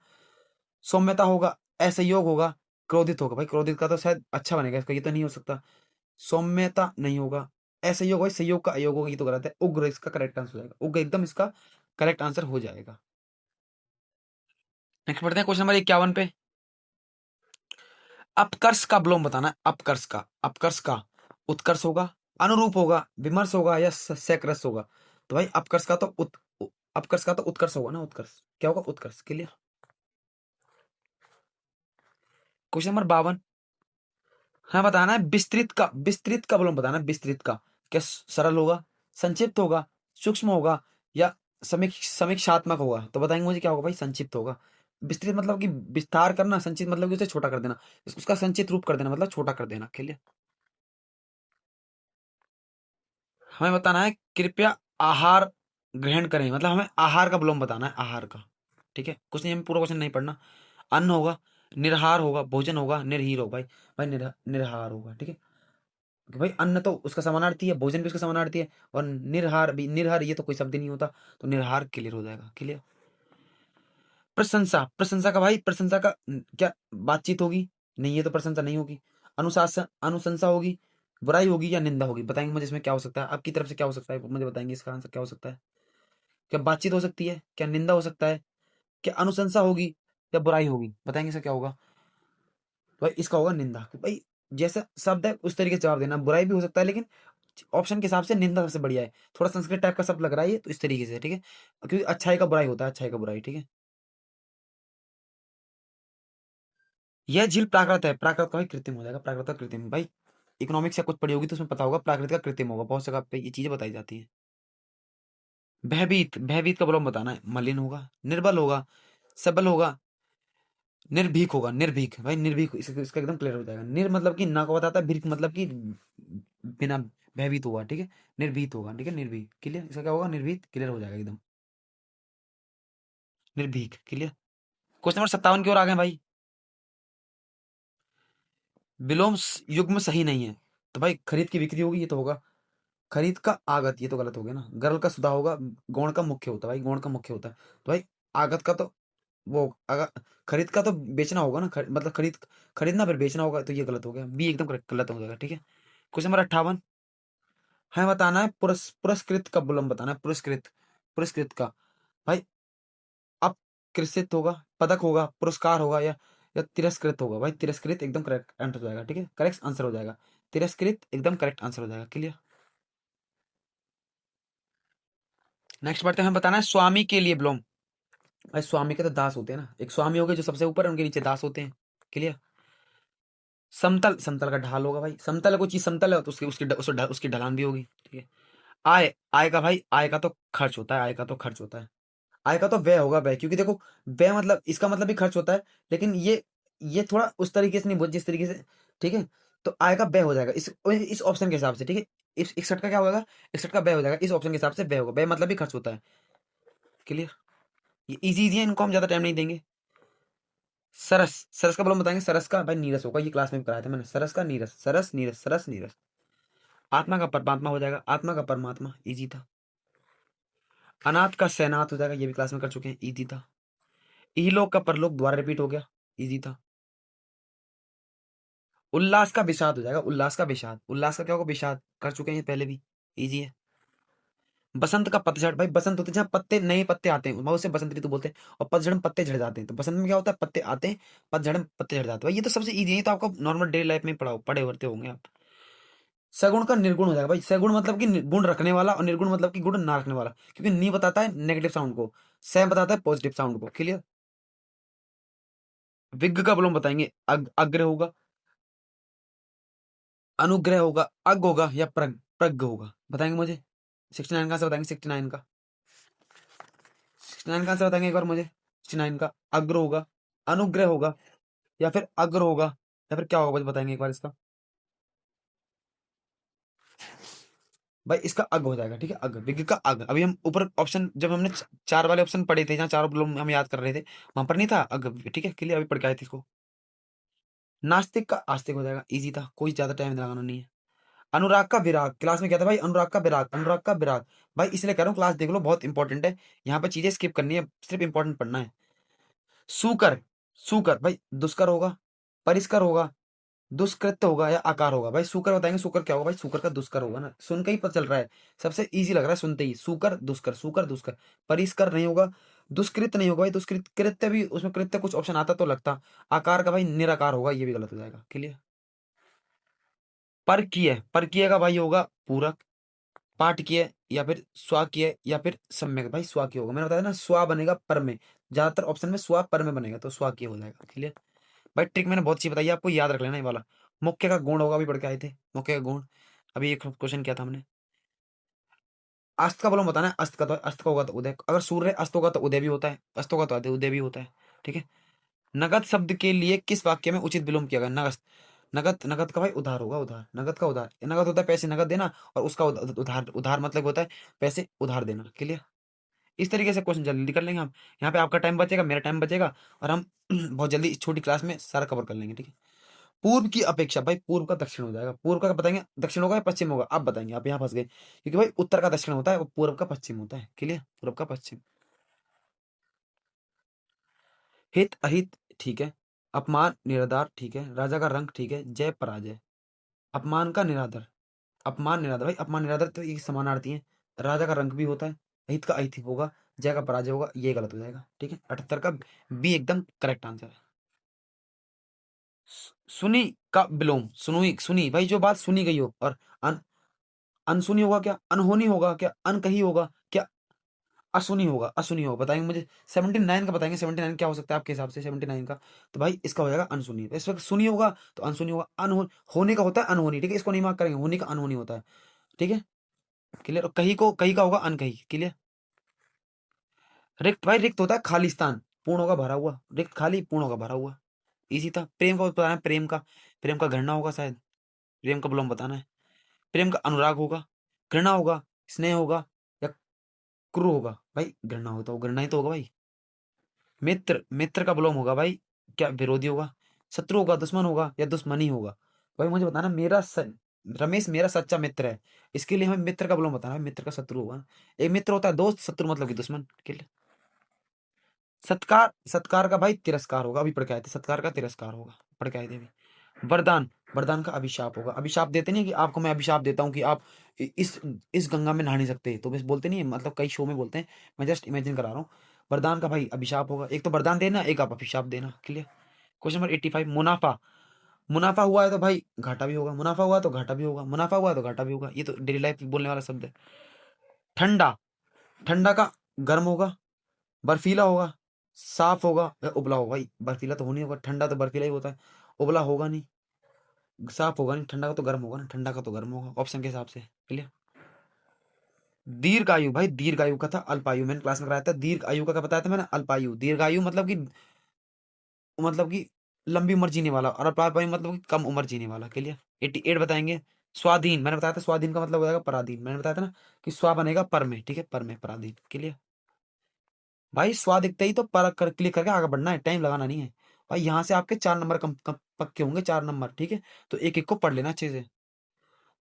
सौम्यता होगा, असहयोग होगा, क्रोधित होगा। भाई क्रोधित का तो शायद अच्छा बनेगा इसका, ये तो नहीं हो सकता। सौम्यता नहीं होगा, असहयोग भाई, सहयोग का अयोग होगा, ये तो गलत है। उग्र इसका करेक्ट आंसर हो जाएगा, उग्र एकदम इसका करेक्ट आंसर हो जाएगा। नेक्स्ट बढ़ते हैं क्वेश्चन नंबर 51 पे। अपकर्ष का विलोम बताना है। अपकर्ष का, अपकर्ष का उत्कर्ष होगा, अनुरूप होगा, विमर्श होगा, या सैकरस होगा। तो भाई अपकर्ष का तो अपकर्ष का तो उत्कर्ष होगा ना। उत्कर्ष क्या होगा, उत्कर्ष। क्लियर। Question number 52। हाँ बताना है विस्तृत का, विस्तृत का विलोम बताना है। विस्तृत का क्या सरल होगा, संक्षिप्त होगा, सूक्ष्म होगा, या समीक्षात्मक होगा। तो बताएंगे मुझे क्या होगा भाई, संक्षिप्त होगा। विस्तृत मतलब कि विस्तार करना, संचित मतलब कि उसे छोटा कर देना, उसका संचित रूप कर देना, मतलब छोटा कर देना। क्लियर। हमें बताना है कृपया आहार ग्रहण करें, मतलब हमें आहार का विलोम बताना है, आहार का। ठीक है, कुछ नहीं, हमें पूरा क्वेश्चन नहीं पढ़ना। अन्न होगा, निरहार होगा, भोजन होगा, निर्हीर होगा। भाई भाई निरहार होगा। ठीक है, कि भाई अन्न तो उसका समानार्थी है, भोजन भी उसका समानार्थी है, और निर्हार भी, निर्हार ये तो कोई शब्द ही नहीं होता, तो निर्हार क्लियर हो जाएगा। क्लियर। प्रशंसा, प्रशंसा का भाई, प्रशंसा का क्या बातचीत होगी, नहीं ये तो प्रशंसा नहीं होगी। अनुशासन, अनुशंसा होगी, बुराई होगी, या निंदा होगी। बताएंगे मुझे इसमें क्या हो सकता है, आपकी तरफ से क्या हो सकता है, मुझे बताएंगे इसका आंसर क्या हो सकता है। क्या बातचीत हो सकती है, क्या निंदा हो सकता है, क्या अनुशंसा होगी, या बुराई होगी। बताएंगे इसका क्या होगा। भाई इसका होगा निंदा। भाई जैसा शब्द है उस तरीके से जवाब देना। बुराई भी हो सकता है, लेकिन ऑप्शन के हिसाब से निंदा सबसे बढ़िया है। थोड़ा संस्कृत टाइप का शब्द लग रहा है ये, तो इस तरीके से। ठीक है, क्योंकि अच्छाई का बुराई होता है, अच्छाई का बुराई। ठीक है। यह झील प्राकृत है। प्राकृत का भाई कृत्रिम हो जाएगा। प्राकृत का कृत्रिम भाई, इकोनॉमिक्स या कुछ पढ़ी होगी तो उसमें पता होगा, प्राकृत का कृत्रिम होगा। बहुत जगह पे ये चीजें बताई जाती है। भयभीत, भयभीत का प्रॉब्लम बताना है। मलिन होगा, निर्बल होगा, सबल होगा, निर्भीक होगा। निर्भीक भाई, निर्भीक इसका एकदम क्लियर हो जाएगा। निर मतलब कि ना को बताता है, भीक मतलब कि बिना, भयभीत होगा। ठीक है, निर्भीत होगा। ठीक है, निर्भीक। क्लियर। इसका क्या होगा, निर्भीत। क्लियर हो जाएगा एकदम, निर्भीक। क्लियर। क्वेश्चन नंबर 57 की ओर आ गए भाई। विलोम युग्म सही नहीं है, तो भाई खरीद की बिक्री होगी, ये तो होगा। खरीद का आगत, ये तो गलत हो गया ना। गरल का सुधा होगा, गौण का मुख्य होता है। भाई गौण का मुख्य होता है, तो भाई आगत का तो वो, अगर खरीद का तो बेचना होगा ना, मतलब खरीदना फिर बेचना होगा, तो ये गलत हो गया। बी एकदम करेक्ट, गलत हो जाएगा। ठीक है। Question number 58। हमें बताना है पुरस्कृत का विलोम बताना है। पुरस्कृत, पुरस्कृत का भाई अपकृषित होगा, पदक होगा, पुरस्कार होगा, या तिरस्कृत होगा। भाई तिरस्कृत एकदम करेक्ट आंसर हो जाएगा। ठीक है, करेक्ट आंसर हो जाएगा। तिरस्कृत एकदम करेक्ट आंसर हो जाएगा। क्लियर। नेक्स्ट बढ़ते हैं, हमें बताना है स्वामी के लिए विलोम। भाई स्वामी के तो दास होते हैं ना, एक स्वामी हो गए जो सबसे ऊपर है, उनके नीचे दास होते हैं। क्लियर। समतल, समतल का ढाल होगा भाई, समतल है कोई चीज समतल है तो उसकी ढलान भी होगी। ठीक है। आय, आय का भाई, आय का तो खर्च होता है, आय का तो खर्च होता है। आय का तो व्यय होगा, व्यय, क्योंकि देखो व्यय मतलब इसका मतलब भी खर्च होता है, लेकिन ये थोड़ा उस तरीके से नहीं बोल जिस तरीके से। ठीक है। तो आय का व्यय हो जाएगा इस ऑप्शन के हिसाब से। ठीक है। इस 61 का क्या होगा, 61 का व्यय हो जाएगा, इस ऑप्शन के हिसाब से व्यय होगा, व्यय मतलब भी खर्च होता है। क्लियर। ये इजी इजी है, इनको हम ज्यादा टाइम नहीं देंगे। सरस, सरस का बोलो बताएंगे, सरस का भाई नीरस होगा, ये क्लास में भी कराया था मैंने, सरस का नीरस, सरस नीरस, सरस नीरस। आत्मा का परमात्मा हो जाएगा, आत्मा का परमात्मा, इजी था। अनाथ का सैनाथ हो जाएगा, ये भी क्लास में कर चुके हैं, इजी था। इहलोक का परलोक दोबारा रिपीट हो गया, इजी था। उल्लास का विषाद हो जाएगा, उल्लास का विषाद, उल्लास का क्या होगा, विषाद, कर चुके हैं पहले भी, इजी है। बसंत का पतझड़, भाई बसंत होते हैं जहाँ पत्ते, नए पत्ते आते हैं, उसे बसंत ऋतु बोलते हैं, और पतझड़ में पत्ते झड़ जाते हैं। तो बसंत में क्या होता है, पत्ते आते हैं, पतझड़ में पत्ते झड़ जाते हैं। भाई ये तो सबसे इजी है, तो आपको नॉर्मल डेली लाइफ में पढ़े होते होंगे आप। सगुण का निर्गुण हो जाएगा भाई, सगुण मतलब कि गुण रखने वाला, और निर्गुण मतलब कि गुण ना रखने वाला, क्योंकि नी बताता है नेगेटिव साउंड को, सै बताता है पॉजिटिव साउंड को। क्लियर। विग का बोलो बताएंगे, अग्र होगा, अनुग्रह होगा, अग होगा, या प्रग होगा, बताएंगे मुझे। 69 का आंसर बताएंगे, 69 का, 69 का आंसर बताएंगे एक बार मुझे। 69 का अग्र होगा, अनुग्रह होगा, या फिर अग्र होगा, या फिर क्या होगा, मुझे बताएंगे एक बार इसका। भाई इसका अग हो जाएगा। ठीक है, अग, विग का अग। अभी हम ऊपर ऑप्शन, जब हमने चार वाले ऑप्शन पढ़े थे, जहाँ चारों लोग हम याद कर रहे थे, वहां पर नहीं था अग। ठीक है, क्लियर, अभी पढ़ के आए थे इसको। नास्तिक का आस्तिक हो जाएगा, इजी था, कोई ज्यादा टाइम लगाना नहीं है। अनुराग का विराग, क्लास में क्या था भाई, अनुराग का विराग, अनुराग का विराग। भाई इसलिए कह रहा हूँ क्लास देख लो, बहुत इंपॉर्टेंट है, यहाँ पे चीजें स्किप करनी है, सिर्फ इंपॉर्टेंट पढ़ना है। सुकर, सुकर भाई दुष्कर होगा, परिष्कर होगा, दुष्कृत्य होगा, या आकार होगा। भाई सुकर बताएंगे, सुकर क्या होगा भाई, सुकर का दुष्कर होगा ना, सुन के ही पता चल रहा है, सबसे इजी लग रहा है सुनते ही, सुकर दुष्कर, सुकर दुष्कर। परिष्कर नहीं होगा, दुष्कृत नहीं होगा भाई, दुष्कृत कृत्य भी, उसमें कृत्य कुछ ऑप्शन आता तो लगता। आकार का भाई निराकार होगा, ये भी गलत हो जाएगा। क्लियर। परकीय, परकीय का भाई होगा पूरक, पाठकीय, या फिर स्वाकीय, या फिर सम्यक। भाई स्वाकीय होगा, मैंने बताया ना, स्वा बनेगा पर में, ज्यादातर ऑप्शन में स्वा पर में बनेगा, तो स्वाकीय हो जाएगा। क्लियर। भाई ट्रिक मैंने बहुत सी बताई है, आपको याद रख लेना ये वाला। मुख्य का गुण होगा, अभी पढ़ के आए थे, मुख्य का गुण। अभी एक क्वेश्चन किया था हमने। अस्त का बोलो बताना है, अस्त का, तो अस्त का होगा तो उदय, अगर सूर्य अस्त होगा तो उदय भी होता है, अस्त होगा तो उदय भी होता है। ठीक है। नगद शब्द के लिए किस वाक्य में उचित विलोम किया गया, नगद, नगद, नगद का भाई उधार होगा, उधार, नगद का उधार, नगद होता है पैसे नगद देना, और उसका उधार, उधार मतलब होता है पैसे उधार देना। क्लियर। इस तरीके से क्वेश्चन जल्दी कर लेंगे हम, यहाँ पे आपका टाइम बचेगा, मेरा टाइम बचेगा, और हम बहुत जल्दी इस छोटी क्लास में सारा कवर कर लेंगे। ठीक है। पूर्व की अपेक्षा, भाई पूर्व का दक्षिण हो जाएगा, पूर्व का बताएंगे दक्षिण होगा या पश्चिम होगा, आप बताएंगे, आप यहाँ फंस गए, क्योंकि भाई उत्तर का दक्षिण होता है, वो पूर्व का पश्चिम होता है। क्लियर, पूर्व का पश्चिम। हित अहित, ठीक है। अपमान निराधार, ठीक है। राजा का रंग, ठीक है। जय पराजय, अपमान का निरादर, अपमान निरादर, भाई अपमान निरादर तो ये समानार्थी है, राजा का रंग भी होता है, अहित का अहित होगा, जय का पराजय होगा, ये गलत हो जाएगा। ठीक है, 78 का बी एकदम करेक्ट आंसर है। सुनी का विलोम, सुनी, सुनी भाई जो बात सुनी गई हो, और अन, अनसुनी होगा क्या, अनहोनी होगा क्या, अनकही होगा क्या, असुनी होगा, असुनी होगा, बताएंगे मुझे। 79 का बताएंगे, 79 क्या हो सकता है आपके हिसाब से 79 का, तो भाई इसका हो जाएगा अनसुनी। इस वक्त सुनी होगा तो अनसुनी होगा, होने का होता है अनहोनी। ठीक है, इसको नहीं मार्क करेंगे, होने का अनहोनी होता है। ठीक है। क्लियर। कही को, कही का होगा अनकही। क्लियर। रिक्त, भाई रिक्त होता है खाली स्थान, पूर्ण होगा भरा हुआ, रिक्त खाली, पूर्ण होगा भरा हुआ, इसी था। प्रेम का बताना है, प्रेम का, प्रेम का घृणा होगा शायद, प्रेम का विलोम बताना है। प्रेम का अनुराग होगा, घृणा होगा, स्नेह होगा, या क्रू होगा। भाई घृणा होता हो, घृणा ही तो होगा भाई। मित्र, मित्र का विलोम होगा भाई, क्या विरोधी होगा, शत्रु होगा, दुश्मन होगा, या दुश्मनी होगा। भाई मुझे बताना, रमेश मेरा सच्चा मित्र है, इसके लिए हमें मित्र का विलोम बताना है, मित्र का शत्रु होगा। एक मित्र होता है दोस्त, शत्रु मतलब कि दुश्मन। सत्कार, सत्कार का भाई तिरस्कार होगा, अभी पढ़ के आए थे, सत्कार का तिरस्कार होगा, पढ़ के आए थे अभी। वरदान, वरदान का अभिशाप होगा, अभिशाप देते नहीं कि आपको मैं अभिशाप देता हूँ कि आप इस गंगा में नहा नहीं सकते, तो बस बोलते नहीं है, मतलब कई शो में बोलते हैं, मैं जस्ट इमेजिन करा रहा हूँ। वरदान का भाई अभिशाप होगा, एक तो वरदान देना, एक आप अभिशाप देना। क्लियर। क्वेश्चन नंबर 85, मुनाफा, मुनाफा हुआ है तो भाई घाटा भी होगा, मुनाफा हुआ तो घाटा भी होगा, मुनाफा हुआ तो घाटा भी होगा, ये तो डेली लाइफ में बोलने वाला शब्द है। ठंडा, ठंडा का गर्म होगा, बर्फीला होगा, साफ होगा या उबला होगा। भाई बर्फीला तो हो नहीं होगा, ठंडा तो बर्फीला ही होता है, उबला होगा नहीं, साफ होगा नहीं, ठंडा का तो गर्म होगा ना, ठंडा का तो गर्म होगा ऑप्शन के हिसाब से। क्लियर। दीर्घायु, भाई दीर्घायु का था अल्पायु, मैंने क्लास में कराया था। दीर्घ आयु का क्या बताया था मैंने, अल्पायु। दीर्घायु मतलब कि लंबी उम्र जीने वाला, और अल्पायु मतलब कि कम उम्र जीने वाला। क्लियर। 88 बताएंगे। स्वाधीन, मैंने बताया था स्वाधीन का मतलब हो जाएगा पराधीन, मैंने बताया था ना कि स्वा बनेगा पर में, ठीक है, पर में पराधीन। क्लियर। भाई स्वा दिखते ही तो पर कर क्लिक करके आगे बढ़ना है, टाइम लगाना नहीं है। भाई यहाँ से आपके 4 नंबर कम पक्के होंगे, 4 नंबर, ठीक है। तो एक एक को पढ़ लेना अच्छे से।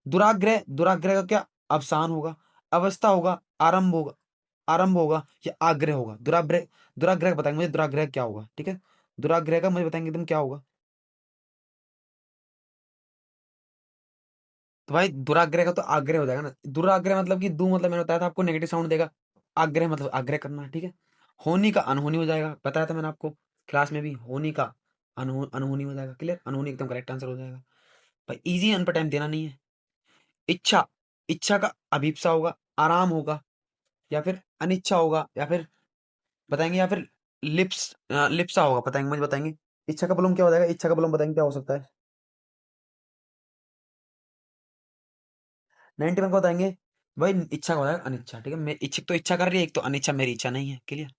दुराग्रह, दुराग्रह का क्या अवसान होगा, अवस्था होगा, आरंभ होगा, आरंभ होगा या आग्रह होगा। दुराग्रह, दुराग्रह बताएंगे मुझे दुराग्रह क्या होगा, ठीक है। दुराग्रह का मुझे बताएंगे तुम क्या होगा। तो भाई दुराग्रह का तो आग्रह हो जाएगा ना। दुराग्रह मतलब कि दू मतलब मैंने बताया था आपको नेगेटिव साउंड देगा। आग्रह मतलब आग्रह करना, ठीक है। होनी का अनहोनी हो जाएगा, बताया था मैंने आपको क्लास में भी। होनी का अनहोनी हो जाएगा। क्लियर। अनहोनी एकदम करेक्ट आंसर हो जाएगा। भाई इजी, अन पर टाइम देना नहीं है। इच्छा, इच्छा का अभीप्सा होगा, आराम होगा, या फिर अनिच्छा होगा, या फिर बताएंगे, या फिर लिप्सा होगा, बताएंगे मुझे बताएंगे। इच्छा का बलूम क्या हो जाएगा, इच्छा का बलूम बताएंगे क्या हो सकता है। 91 का बताएंगे। भाई इच्छा का हो जाएगा अनिच्छा, ठीक है। मैं इच्छुक तो इच्छा कर रही है, एक तो अनिच्छा मेरी इच्छा नहीं है। क्लियर।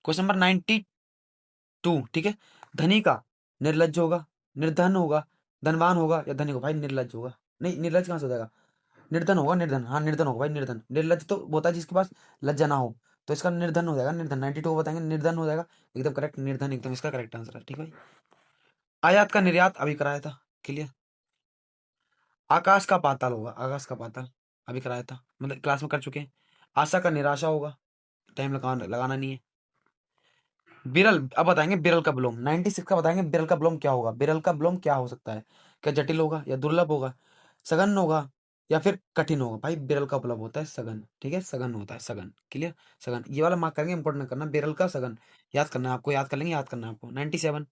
क्वेश्चन नंबर 92, ठीक है। धनी का निर्लज्ज होगा, निर्धन होगा, धनवान होगा या धनी होगा। भाई निर्लज्ज होगा, नहीं निर्लज्ज कहाँ से हो जाएगा, निर्धन होगा, निर्धन, हाँ निर्धन होगा भाई, निर्धन। निर्लज्ज तो होता है जिसके पास लज्जा ना हो, तो इसका निर्धन हो जाएगा, निर्धन। 92 बताएंगे निर्धन हो जाएगा, एकदम करेक्ट, निर्धन एकदम इसका करेक्ट आंसर है, ठीक है भाई। आयात का निर्यात अभी कराया था। क्लियर। आकाश का पाताल होगा, आकाश का पाताल अभी कराया था, मतलब क्लास में कर चुके हैं। आशा का निराशा होगा, टाइम लगाना नहीं है। बिरल, अब बताएंगे बिरल का विलोम। 96 का बताएंगे बिरल का विलोम क्या होगा। बिरल का विलोम क्या हो सकता है, क्या जटिल होगा या दुर्लभ होगा, सघन होगा या फिर कठिन होगा। भाई बिरल का विलोम होता है सघन, ठीक है, सघन होता है, सघन। क्लियर। सघन, ये वाला मार्क करेंगे, इंपॉर्टेंट करना, बिरल का सघन याद करना है आपको, याद कर लेंगे, याद करना है आपको। 97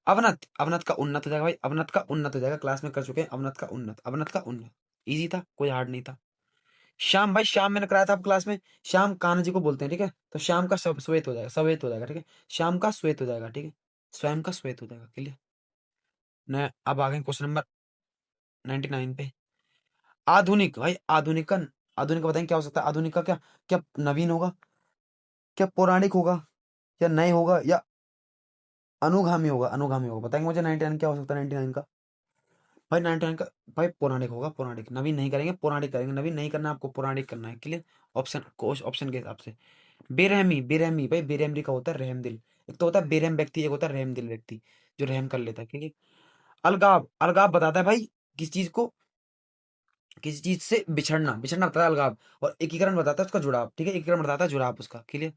अवनत, अवनत का उन्नत हो जाएगा भाई, अवनत का उन्नत हो जाएगा, क्लास में कर चुके हैं। अवनत का उन्नत, अवनत का उन्नत, इजी था, कोई हार्ड नहीं था। श्याम, भाई श्याम मैंने कराया था आपको क्लास में। श्याम कान्हा जी को बोलते हैं, ठीक है। तो श्याम का श्वेत हो जाएगा, श्वेत हो जाएगा, ठीक है। श्याम का श्वेत हो जाएगा, ठीक है। स्वयं का श्वेत हो जाएगा। क्लियर। न अब आ गए क्वेश्चन नंबर 99 पे। आधुनिक, भाई आधुनिक का, आधुनिक का बताएंगे क्या हो सकता है। आधुनिक का क्या, क्या नवीन होगा, क्या पौराणिक होगा, या नए होगा, या अनुगामी होगा, अनुगामी होगा। बताएंगे मुझे 99 क्या हो सकता है, 99 का। भाई 99 का, भाई पौराणिक होगा, पौराणिक। नवीन नहीं करेंगे, पौराणिक करेंगे, नवीन नहीं करना आपको, पौराणिक करना है। क्लियर। ऑप्शन, ऑप्शन के हिसाब से। बेरहमी, बेरहमी भाई बेरहमी का होता है रहम दिल। एक तो होता है बेरहम व्यक्ति, एक होता है रहम दिल व्यक्ति, जो रहम कर लेता है। क्लियर। अलगाव, अलगाव बताता है भाई किस चीज को, किसी चीज से बिछड़ना, बिछड़ना बताता है अलगाव। और एकीकरण बताता है उसका जुड़ाव, ठीक है, एकीकरण बताता है जुड़ाव उसका। क्लियर।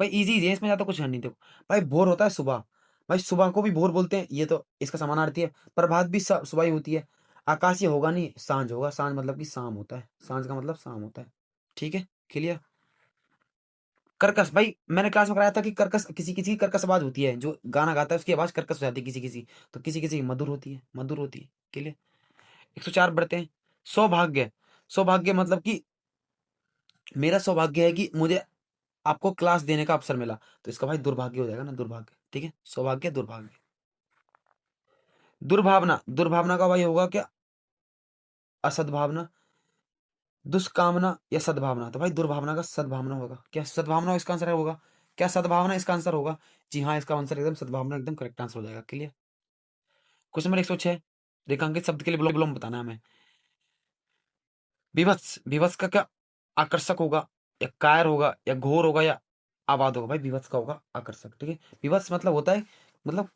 भाई इजी है, इसमें ज्यादा कुछ है नहीं। देखो भाई भोर होता है सुबह, भाई सुबह को भी भोर बोलते हैं, ये तो इसका समानार्थी है। प्रभात भी सुबह ही होती है। आकाश ये होगा नहीं, सांझ होगा, सांझ मतलब कि शाम होता है, सांझ का मतलब शाम होता है, ठीक है। क्लियर। कर्कश, भाई मैंने क्लास में कराया था कि कर्कश, किसी किसी की कर्कश आवाज होती है, जो गाना गाता है उसकी आवाज कर्कश हो जाती है किसी किसी, तो किसी किसी की मधुर होती है, मधुर होती है। क्लियर। 104 बढ़ते हैं। सौभाग्य, सौभाग्य मतलब कि मेरा सौभाग्य है कि मुझे आपको क्लास देने का अवसर मिला, तो इसका भाई दुर्भाग्य हो जाएगा ना, दुर्भाग्य, ठीक है। सौभाग्य, दुर्भाग्य। दुर्भावना, दुर्भावना का भाई होगा क्या, असद्भावना, दुष्कामना या सद्भावना। तो भाई दुर्भावना का सद्भावना होगा, क्या सद्भावना इसका आंसर होगा, क्या सद्भावना इसका आंसर होगा। जी हाँ, इसका आंसर एकदम सद्भावना एकदम करेक्ट आंसर हो जाएगा। क्लियर। क्वेश्चन नंबर 106, रेखांकित शब्द के लिए विलोम बताना है हमें। विभत्स, विभत्स का क्या आकर्षक होगा, या कायर होगा, या घोर होगा, या आबाद होगा। भाई विभत्स का होगा आकर्षक, ठीक है। विभत्स मतलब होता है, मतलब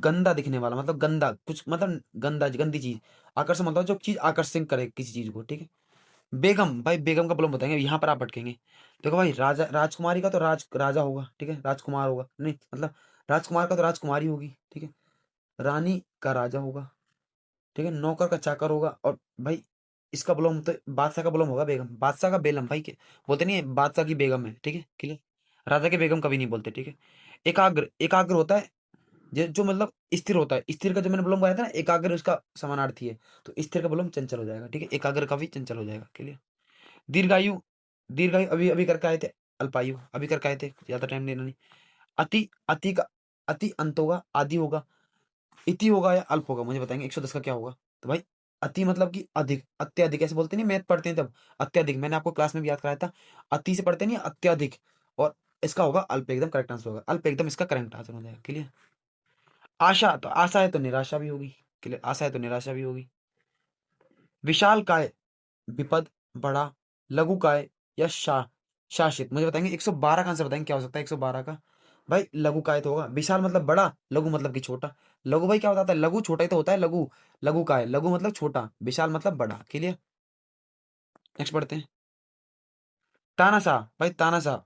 गंदा दिखने वाला, मतलब गंदा कुछ, मतलब गंदा, गंदी चीज। आकर्षण मतलब जो चीज आकर्षित करे किसी चीज को, ठीक है। बेगम, भाई बेगम का प्रॉब्लम बताएंगे, यहाँ पर आप भटकेंगे। देखो भाई राजा, राजकुमारी का तो राजा होगा, ठीक है, राजकुमार होगा नहीं, मतलब राजकुमार का तो राजकुमारी होगी, ठीक है। रानी का राजा होगा, ठीक है। नौकर का चाकर होगा, और भाई इसका बुलोम तो बादशाह का बुलोम होगा बेगम, बादशाह का बेगम भाई के बोलते नहीं है, बादशाह की बेगम है, ठीक है। क्लियर। राजा के बेगम कभी नहीं बोलते, ठीक है। एकाग्र, एकाग्र होता है जो मतलब स्थिर होता है, स्थिर का जो मैंने विलोम बताया था ना, एकाग्र उसका समानार्थी है, तो स्थिर का विलोम चंचल हो जाएगा, ठीक है, एकाग्र का भी चंचल हो जाएगा, क्लियर। दीर्घायु, दीर्घायु अभी अभी करके आए थे, अल्पायु अभी करके आए थे, ज्यादा टाइम लेना नहीं। अति, अति का, अति अंत होगा, आदि होगा, इति होगा या अल्प होगा, मुझे बताएंगे 110 का क्या होगा। तो भाई अति मतलब कि अधिक, अत्यधिक, ऐसे बोलते नहीं मैथ पढ़ते हैं तब, अत्यधिक, मैंने आपको क्लास में भी याद कराया था, अति से पढ़ते नहीं, अत्यधिक, और इसका होगा अल्प, एकदम करेक्ट आंसर होगा, अल्प एकदम इसका करेक्ट आंसर हो जाएगा, क्लियर। आशा, तो आशा है तो निराशा भी होगी, क्लियर, आशा है तो निराशा भी होगी। विशाल काय, विपद, बड़ा, लघु काय या शासित, मुझे बताएंगे 112 का आंसर बताएंगे क्या हो सकता है 112 का। भाई लघु काय तो होगा, विशाल मतलब बड़ा, लघु मतलब कि छोटा। लघु भाई क्या होता है, लघु छोटा ही तो होता है लघु, लघु काय, लघु मतलब छोटा, विशाल मतलब बड़ा, क्लियर। नेक्स्ट पढ़ते हैं। तानाशाह, भाई तानाशाह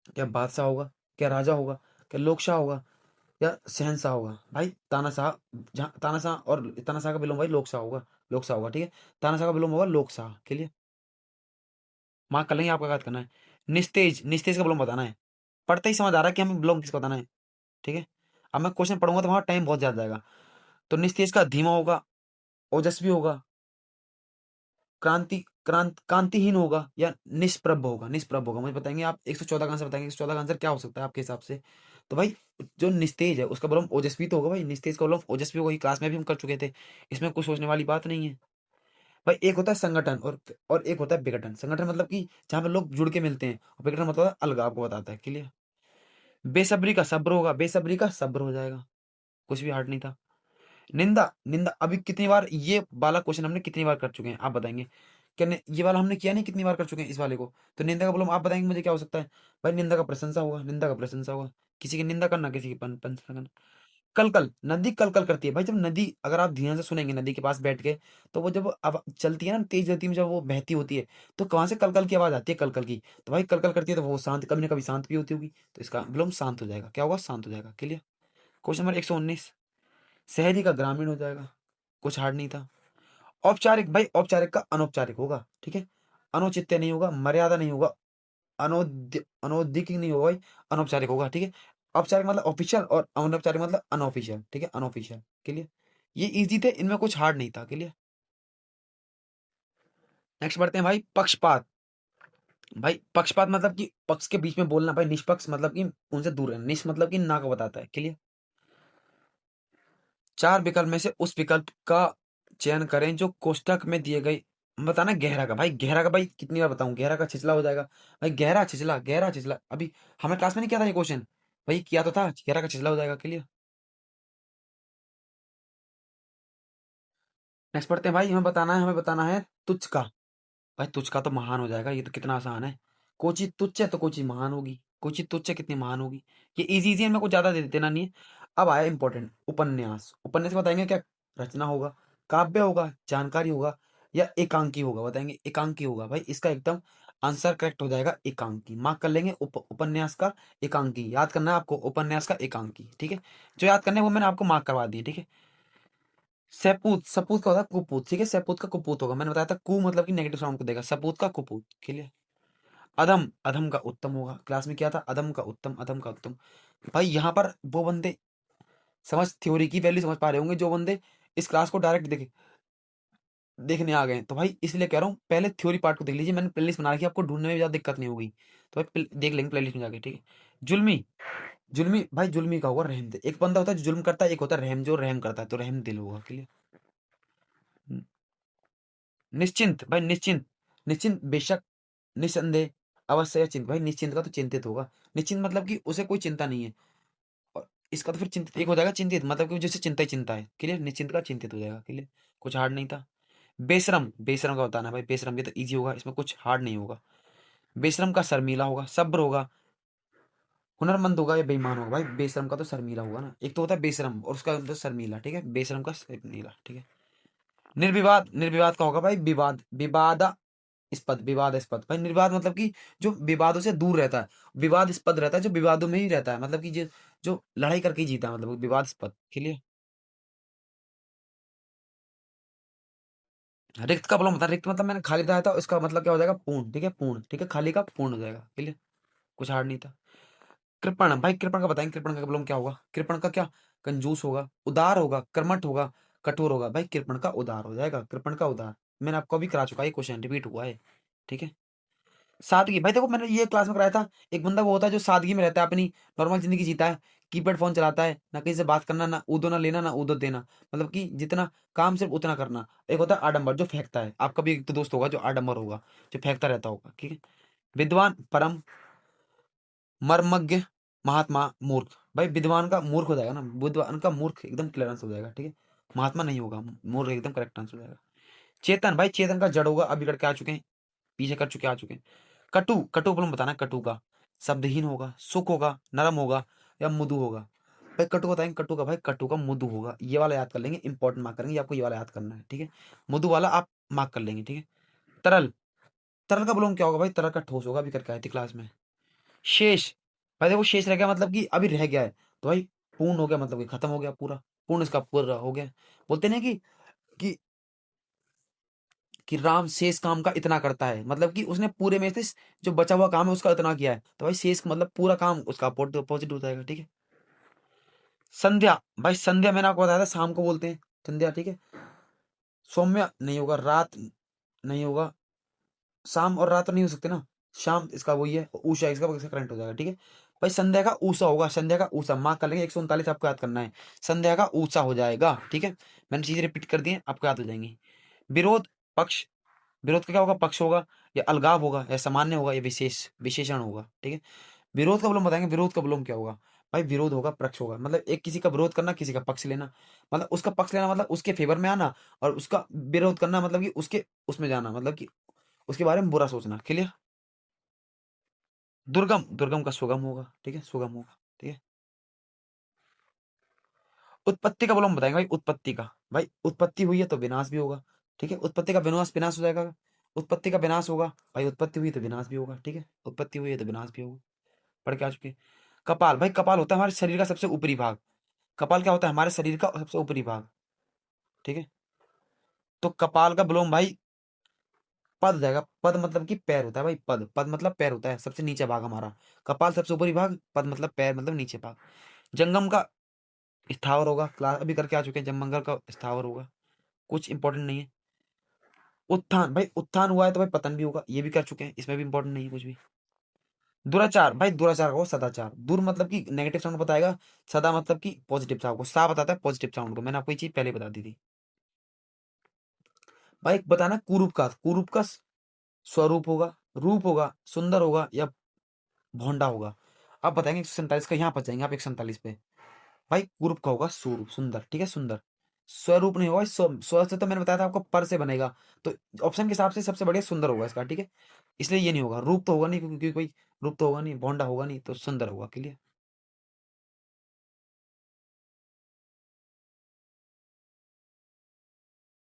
क्या बादशाह होगा, क्या राजा होगा, क्या लोकशाह होगा, या शहनशाह होगा। भाई तानाशाह, जहाँ तानाशाह और तानाशाह का विलोम भाई लोकशाह होगा, लोकशाह होगा, ठीक है, तानाशाह का विलोम होगा लोकशाह, क्लियर। मार्क कर लेंगे, आपका याद करना है। निस्तेज, निस्तेज का विलोम बताना है, पढ़ते ही समझ आ रहा है कि हमें विलोम किसको बताना है, ठीक है। अब मैं क्वेश्चन पढ़ूंगा तो वहां टाइम बहुत ज्यादा जाएगा। तो निस्तेज का धीमा होगा, ओजस्वी होगा, कांतिहीन होगा, या निष्प्रभ होगा, निष्प्रभ होगा, मुझे बताएंगे आप 114 का आंसर बताएंगे, 114 का आंसर क्या हो सकता है आपके हिसाब से। तो भाई जो निस्तेज है उसका विलोम ओजस्वी तो होगा, भाई निस्तेज का विलोम ओजस्वी होगा, क्लास में भी हम कर चुके थे, इसमें कुछ सोचने वाली बात नहीं है। भाई एक होता है संगठन, और एक होता है विघटन। संगठन मतलब कि जहां पे लोग जुड़ के मिलते हैं, और विघटन मतलब अलग, आपको बताता है, क्लियर। बेसब्री का सब्र होगा, बेसब्री का सब्र हो जाएगा, कुछ भी हार्ड नहीं था। निंदा, निंदा अभी कितनी बार ये वाला क्वेश्चन हमने कितनी बार कर चुके हैं, आप बताएंगे। क्या ये वाला हमने किया नहीं, कितनी बार कर चुके हैं इस वाले को। तो निंदा का बोलो, आप बताएंगे मुझे क्या हो सकता है। भाई निंदा का प्रशंसा होगा, निंदा का प्रशंसा होगा, किसी की निंदा करना, किसी की प्रशंसा करना। कल कल, नदी कल कल करती है, भाई जब नदी, अगर आप ध्यान से सुनेंगे नदी के पास बैठ के, तो वो जब अब चलती है ना तेज गति में, जब वो बहती होती है, तो कहाँ से कल कल की आवाज आती है, कल कल की। तो भाई कल कल करती है तो वो शांत, कभी ना कभी शांत भी होती होगी, तो इसका विलोम शांत हो जाएगा, क्या होगा, शांत हो जाएगा, क्लियर। क्वेश्चन नंबर 119, शहरी का ग्रामीण हो जाएगा, कुछ हार्ड नहीं था। औपचारिक, भाई औपचारिक का अनौपचारिक होगा, ठीक है, अनुचित्य नहीं होगा, मर्यादा नहीं होगा, अनौदिक नहीं होगा भाई, अनौपचारिक होगा, ठीक है। औपचारिक मतलब ऑफिशियल, और अनौपचारिक मतलब अनऑफिशियल, ठीक है, अनऑफिशियल, क्लियर। ये इजी थे, इनमें कुछ हार्ड नहीं था, क्लियर। नेक्स्ट बढ़ते हैं भाई, पक्षपात। भाई पक्षपात मतलब कि पक्ष के बीच में बोलना, भाई निष्पक्ष मतलब कि उनसे दूर है, निष्ठ मतलब कि ना को बताता है, क्लियर। चार विकल्प में से उस विकल्प का चयन करें जो कोष्ठक में दिए गए। बताना गहरा का, भाई गहरा का, भाई कितनी बार बताऊं, गहरा का छिछला हो जाएगा। भाई गहरा छिछला, गहरा छिछला, अभी हमें क्लास में नहीं किया था ये क्वेश्चन, भाई किया तो था, गहरा का छिछला हो जाएगा, क्लियर। नेक्स्ट पढ़ते हैं भाई, हमें बताना है तुच्छ का। भाई तुच्छ का तो महान हो जाएगा, ये तो कितना आसान है। कोई चीज तुच्छ है तो कोई चीज महान होगी, कोई चीज तुच्छ है कितनी महान होगी। ये इजी इजी है, इनमें कुछ ज्यादा दे देना नहीं है। अब आया इंपॉर्टेंट, उपन्यास। उपन्यास बताएंगे क्या, रचना होगा, काव्य होगा, जानकारी होगा, या एकांकी होगा, बताएंगे एकांकी होगा। भाई इसका एकदम आंसर करेक्ट हो जाएगा एकांकी, मार्क कर लेंगे। उपन्यास का एकांकी याद करना है आपको, उपन्यास का एकांकी, ठीक है। जो याद करना है वो मैंने आपको मार्क करवा दिए, ठीक है। सपूत, सपूत का होता है कुपूत, ठीक है, सपूत का कुपूत होगा, मैंने बताया था कु मतलब कि नेगेटिव साउंड को देगा, सपूत का कुपूत, क्लियर। अधम, अधम का उत्तम होगा, क्लास में किया था, अधम का उत्तम, अधम का उत्तम। भाई यहाँ पर वो बंदे समझ, थ्योरी की वैल्यू समझ पा रहे होंगे जो बंदे इस क्लास को डायरेक्ट देखने आ गए हैं। तो भाई इसलिए कह रहा हूँ, पहले थ्योरी पार्ट को देख लीजिए, मैंने प्लेलिस्ट बना रखी है, आपको ढूंढने में भी ज्यादा दिक्कत नहीं होगी। तो भाई देख लेंगे प्लेलिस्ट में जाके, ठीक है। जुल्मी, जुल्मी भाई जुल्मी का होगा रहम दिल। एक बंदा होता है जो जुल्म करता है, एक होता है रहम जो रहम करता है, तो रहम दिल होगा, क्लियर। निश्चिंत, भाई निश्चिंत, निश्चिंत बेशक, निस्संदेह, अवश्य या चिंत। भाई निश्चिंत का तो चिंतित होगा, निश्चिंत मतलब कि उसे कोई चिंता नहीं है, और इसका तो फिर चिंतित एक हो जाएगा, चिंतित मतलब कि जैसे चिंता ही चिंता है, क्लियर। निश्चिंत का चिंतित हो जाएगा, क्लियर, कुछ हार्ड नहीं था। बेशरम, बेशरम का बताना भाई, बेशरम ये तो इजी होगा, इसमें कुछ हार्ड नहीं होगा। बेशरम का शर्मीला होगा, सब्र होगा, हुनरमंद होगा, या बेईमान होगा। भाई बेशरम का तो शर्मीला होगा ना, एक तो होता है बेशरम और उसका मतलब शर्मीला, ठीक है, बेशरम का शर्मीला, ठीक है। निर्विवाद, निर्विवाद का होगा भाई विवाद, विवादास्पद, विवादास्पद। भाई निर्विवाद मतलब कि जो विवादों से दूर रहता है, विवादास्पद रहता है जो विवादों में ही रहता है, मतलब कि जो जो लड़ाई करके ही जीता है, मतलब विवादास्पद, क्लियर। रिक्त का प्रॉब्लम बता, रिक्त मतलब मैंने खाली बताया था, इसका मतलब क्या हो जाएगा, पूर्ण, ठीक है, पूर्ण, ठीक है, खाली का पूर्ण हो जाएगा, क्लियर, कुछ हार्ड नहीं था। कृपण, भाई कृपण का बताएंगे, कृपण का विलोम क्या होगा? कृपण का क्या? कंजूस होगा, उदार होगा, कर्मठ होगा, कठोर होगा। भाई कृपण का उदार हो जाएगा, कृपण का उदार। मैंने आपको अभी करा चुका है, क्वेश्चन रिपीट हुआ है, ठीक है। सादगी, भाई देखो मैंने ये क्लास में कराया था। एक बंदा वो होता है जो सादगी में रहता है, अपनी नॉर्मल जिंदगी जीता है, कीपैड फोन चलाता है, ना किसी से बात करना, ना ऊदो ना लेना, ना ऊदो देना, मतलब कि जितना काम सिर्फ उतना करना। एक होता है आडंबर, जो फेंकता है। आपका भी एक तो दोस्त होगा जो आडंबर होगा, जो फेंकता रहता होगा, ठीक है। विद्वान, परम, मर्मज्ञ, महात्मा, मूर्ख। भाई विद्वान का मूर्ख हो जाएगा ना, विद्वान का मूर्ख एकदम क्लियर आंसर हो जाएगा, ठीक है। महात्मा नहीं होगा, मूर्ख एकदम करेक्ट आंसर हो जाएगा। चेतन, भाई चेतन का जड़ होगा, अभी करके आ चुके हैं, पीछे कर चुके आ चुके हैं। कटु, कटु प्रॉब्लम बताना है, कटु का। शब्दहीन होगा, सुख होगा, नरम होगा, या मृदु होगा। भाई कटु बताएंगे, कटु का भाई, कटु का मृदु होगा। ये वाला याद कर लेंगे, इंपॉर्टेंट मार्क करेंगे, आपको ये वाला याद करना है, ठीक है। मृदु वाला आप मार्क कर लेंगे, ठीक है। तरल, तरल का प्रॉब्लम क्या होगा? भाई तरल का ठोस होगा, अभी करके आए थे क्लास में। शेष, भाई देखो शेष रह गया मतलब कि अभी रह गया है, तो भाई पूर्ण हो गया मतलब कि खत्म हो गया पूरा, पूर्ण इसका पूरा हो गया। बोलते नहीं कि कि राम शेष काम का इतना करता है, मतलब कि उसने पूरे में से जो बचा हुआ काम है उसका इतना किया है, तो भाई शेष मतलब पूरा काम उसका अपोजिट हो जाएगा, ठीक है। संध्या, भाई संध्या मैंने आपको बताया था शाम को बोलते हैं संध्या, ठीक है। सौम्य नहीं होगा, रात नहीं होगा, शाम और रात तो नहीं हो सकते ना, शाम इसका वही है, ऊषा इसका करंट हो जाएगा, ठीक है। भाई संध्या का ऊषा होगा, संध्या का ऊषा मार्क कर लेंगे, 139 आपको याद करना है, संध्या का ऊषा हो जाएगा, ठीक है। मैंने चीजें रिपीट कर दी हैं, आपको याद हो जाएंगी। विरोध, पक्ष, विरोध का क्या होगा? पक्ष होगा, या अलगाव होगा, या सामान्य होगा, या विशेष विशेषण होगा, ठीक है। विरोध का विलोम बताएंगे, विरोध का विलोम क्या होगा? भाई विरोध होगा, पक्ष होगा, मतलब एक किसी का विरोध करना, किसी का पक्ष लेना, मतलब उसका पक्ष लेना मतलब उसके फेवर में आना, और उसका विरोध करना मतलब कि उसके उसमें जाना, मतलब कि उसके बारे में बुरा सोचना, क्लियर। दुर्गम, दुर्गम का सुगम होगा, ठीक है, सुगम होगा, ठीक है। उत्पत्ति का विलोम बताएंगे भाई, उत्पत्ति का, भाई उत्पत्ति हुई है तो विनाश भी होगा, ठीक है। उत्पत्ति का विनाश, विनाश हो जाएगा, उत्पत्ति का विनाश होगा, भाई उत्पत्ति हुई तो विनाश भी होगा, ठीक है। उत्पत्ति हुई है तो विनाश भी होगा, पढ़ के आ चुके हैं। कपाल, भाई कपाल होता है हमारे शरीर का सबसे ऊपरी भाग। कपाल क्या होता है? हमारे शरीर का सबसे ऊपरी भाग, ठीक है। तो कपाल का विलोम भाई पद हो जाएगा। पद मतलब कि पैर होता है भाई, पद, पद मतलब पैर होता है, सबसे नीचे भाग हमारा। कपाल सबसे ऊपरी भाग, पद मतलब पैर, मतलब नीचे भाग। जंगम का स्थावर होगा, क्लास अभी करके आ चुके हैं, जममंगल का स्थावर होगा, कुछ इंपॉर्टेंट नहीं है। उत्थान, भाई उत्थान हुआ है तो भाई पतन भी होगा, ये भी कर चुके हैं, इसमें भी इंपॉर्टेंट नहीं है कुछ भी। दुराचार, भाई दुराचार को सदाचार, दूर मतलब कि नेगेटिव साउंड बताएगा, सदा मतलब कि पॉजिटिव साउंड को, सा बताता है पॉजिटिव साउंड को, मैंने आपको ये चीज पहले बता दी थी। भाई बताना कुरूप का, कुरूप का स्वरूप होगा, रूप होगा, सुंदर होगा, या भोंडा होगा। आप बताएंगे 147 का, यहाँ पर जाएंगे आप 147 पे। भाई कुरूप का होगा स्वरूप, सुंदर, ठीक है, सुंदर। स्वरूप नहीं होगा, स्व से तो मैंने बताया था आपको, पर से बनेगा, तो ऑप्शन के हिसाब से सबसे बढ़िया सुंदर होगा इसका, ठीक है। इसलिए ये नहीं होगा, रूप तो होगा नहीं, क्योंकि कोई रूप तो होगा नहीं, भोंडा होगा नहीं, तो सुंदर होगा, क्लियर।